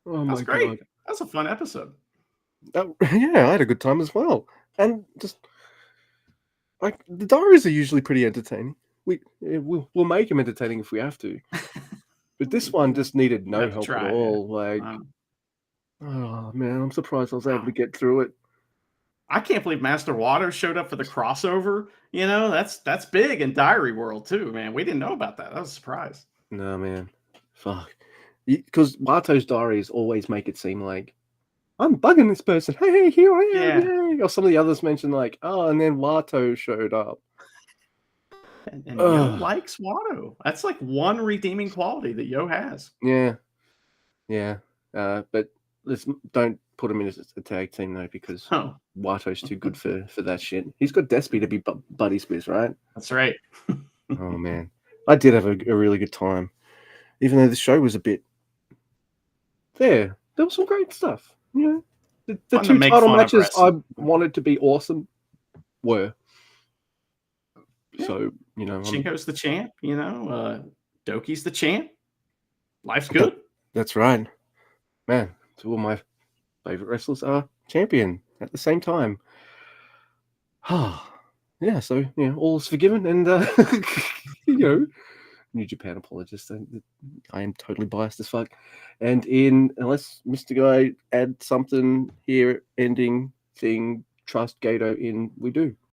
oh That's my great. god. That's a fun episode. Yeah, I had a good time as well. And just like the diaries are usually pretty entertaining. We'll make them entertaining if we have to. But this one just needed You no have to help at try, yeah. all. Like, Um, oh man, I'm surprised I was able wow. to get through it. I can't believe Master Water showed up for the crossover. You know, that's big in Diary World too, man. We didn't know about that. That was a surprise. No man, fuck. Because Wato's diaries always make it seem like I'm bugging this person. Hey, here I am, Yeah. yay! Or some of the others mentioned like, oh, and then Wato showed up. And Yo Ugh. likes Watto. That's like one redeeming quality that Yo has. Yeah, yeah. But don't put him in as a tag team though, because Oh, Wato's too good for that shit. He's got Despy to be buddies with, right? that's right. Oh man, I did have a really good time, even though the show was a bit. There was some great stuff. You know, the Fun to two make title fun of matches I wrestling. wanted to be awesome were. Yeah. So Shingo's the champ, you know. Doki's the champ. Life's good. that's right, man. Two of my favorite wrestlers are champion at the same time. Yeah, so all is forgiven, and New Japan apologist. I am totally biased as fuck. And unless Mr. Guy add something here, ending thing, trust Gato in, we do.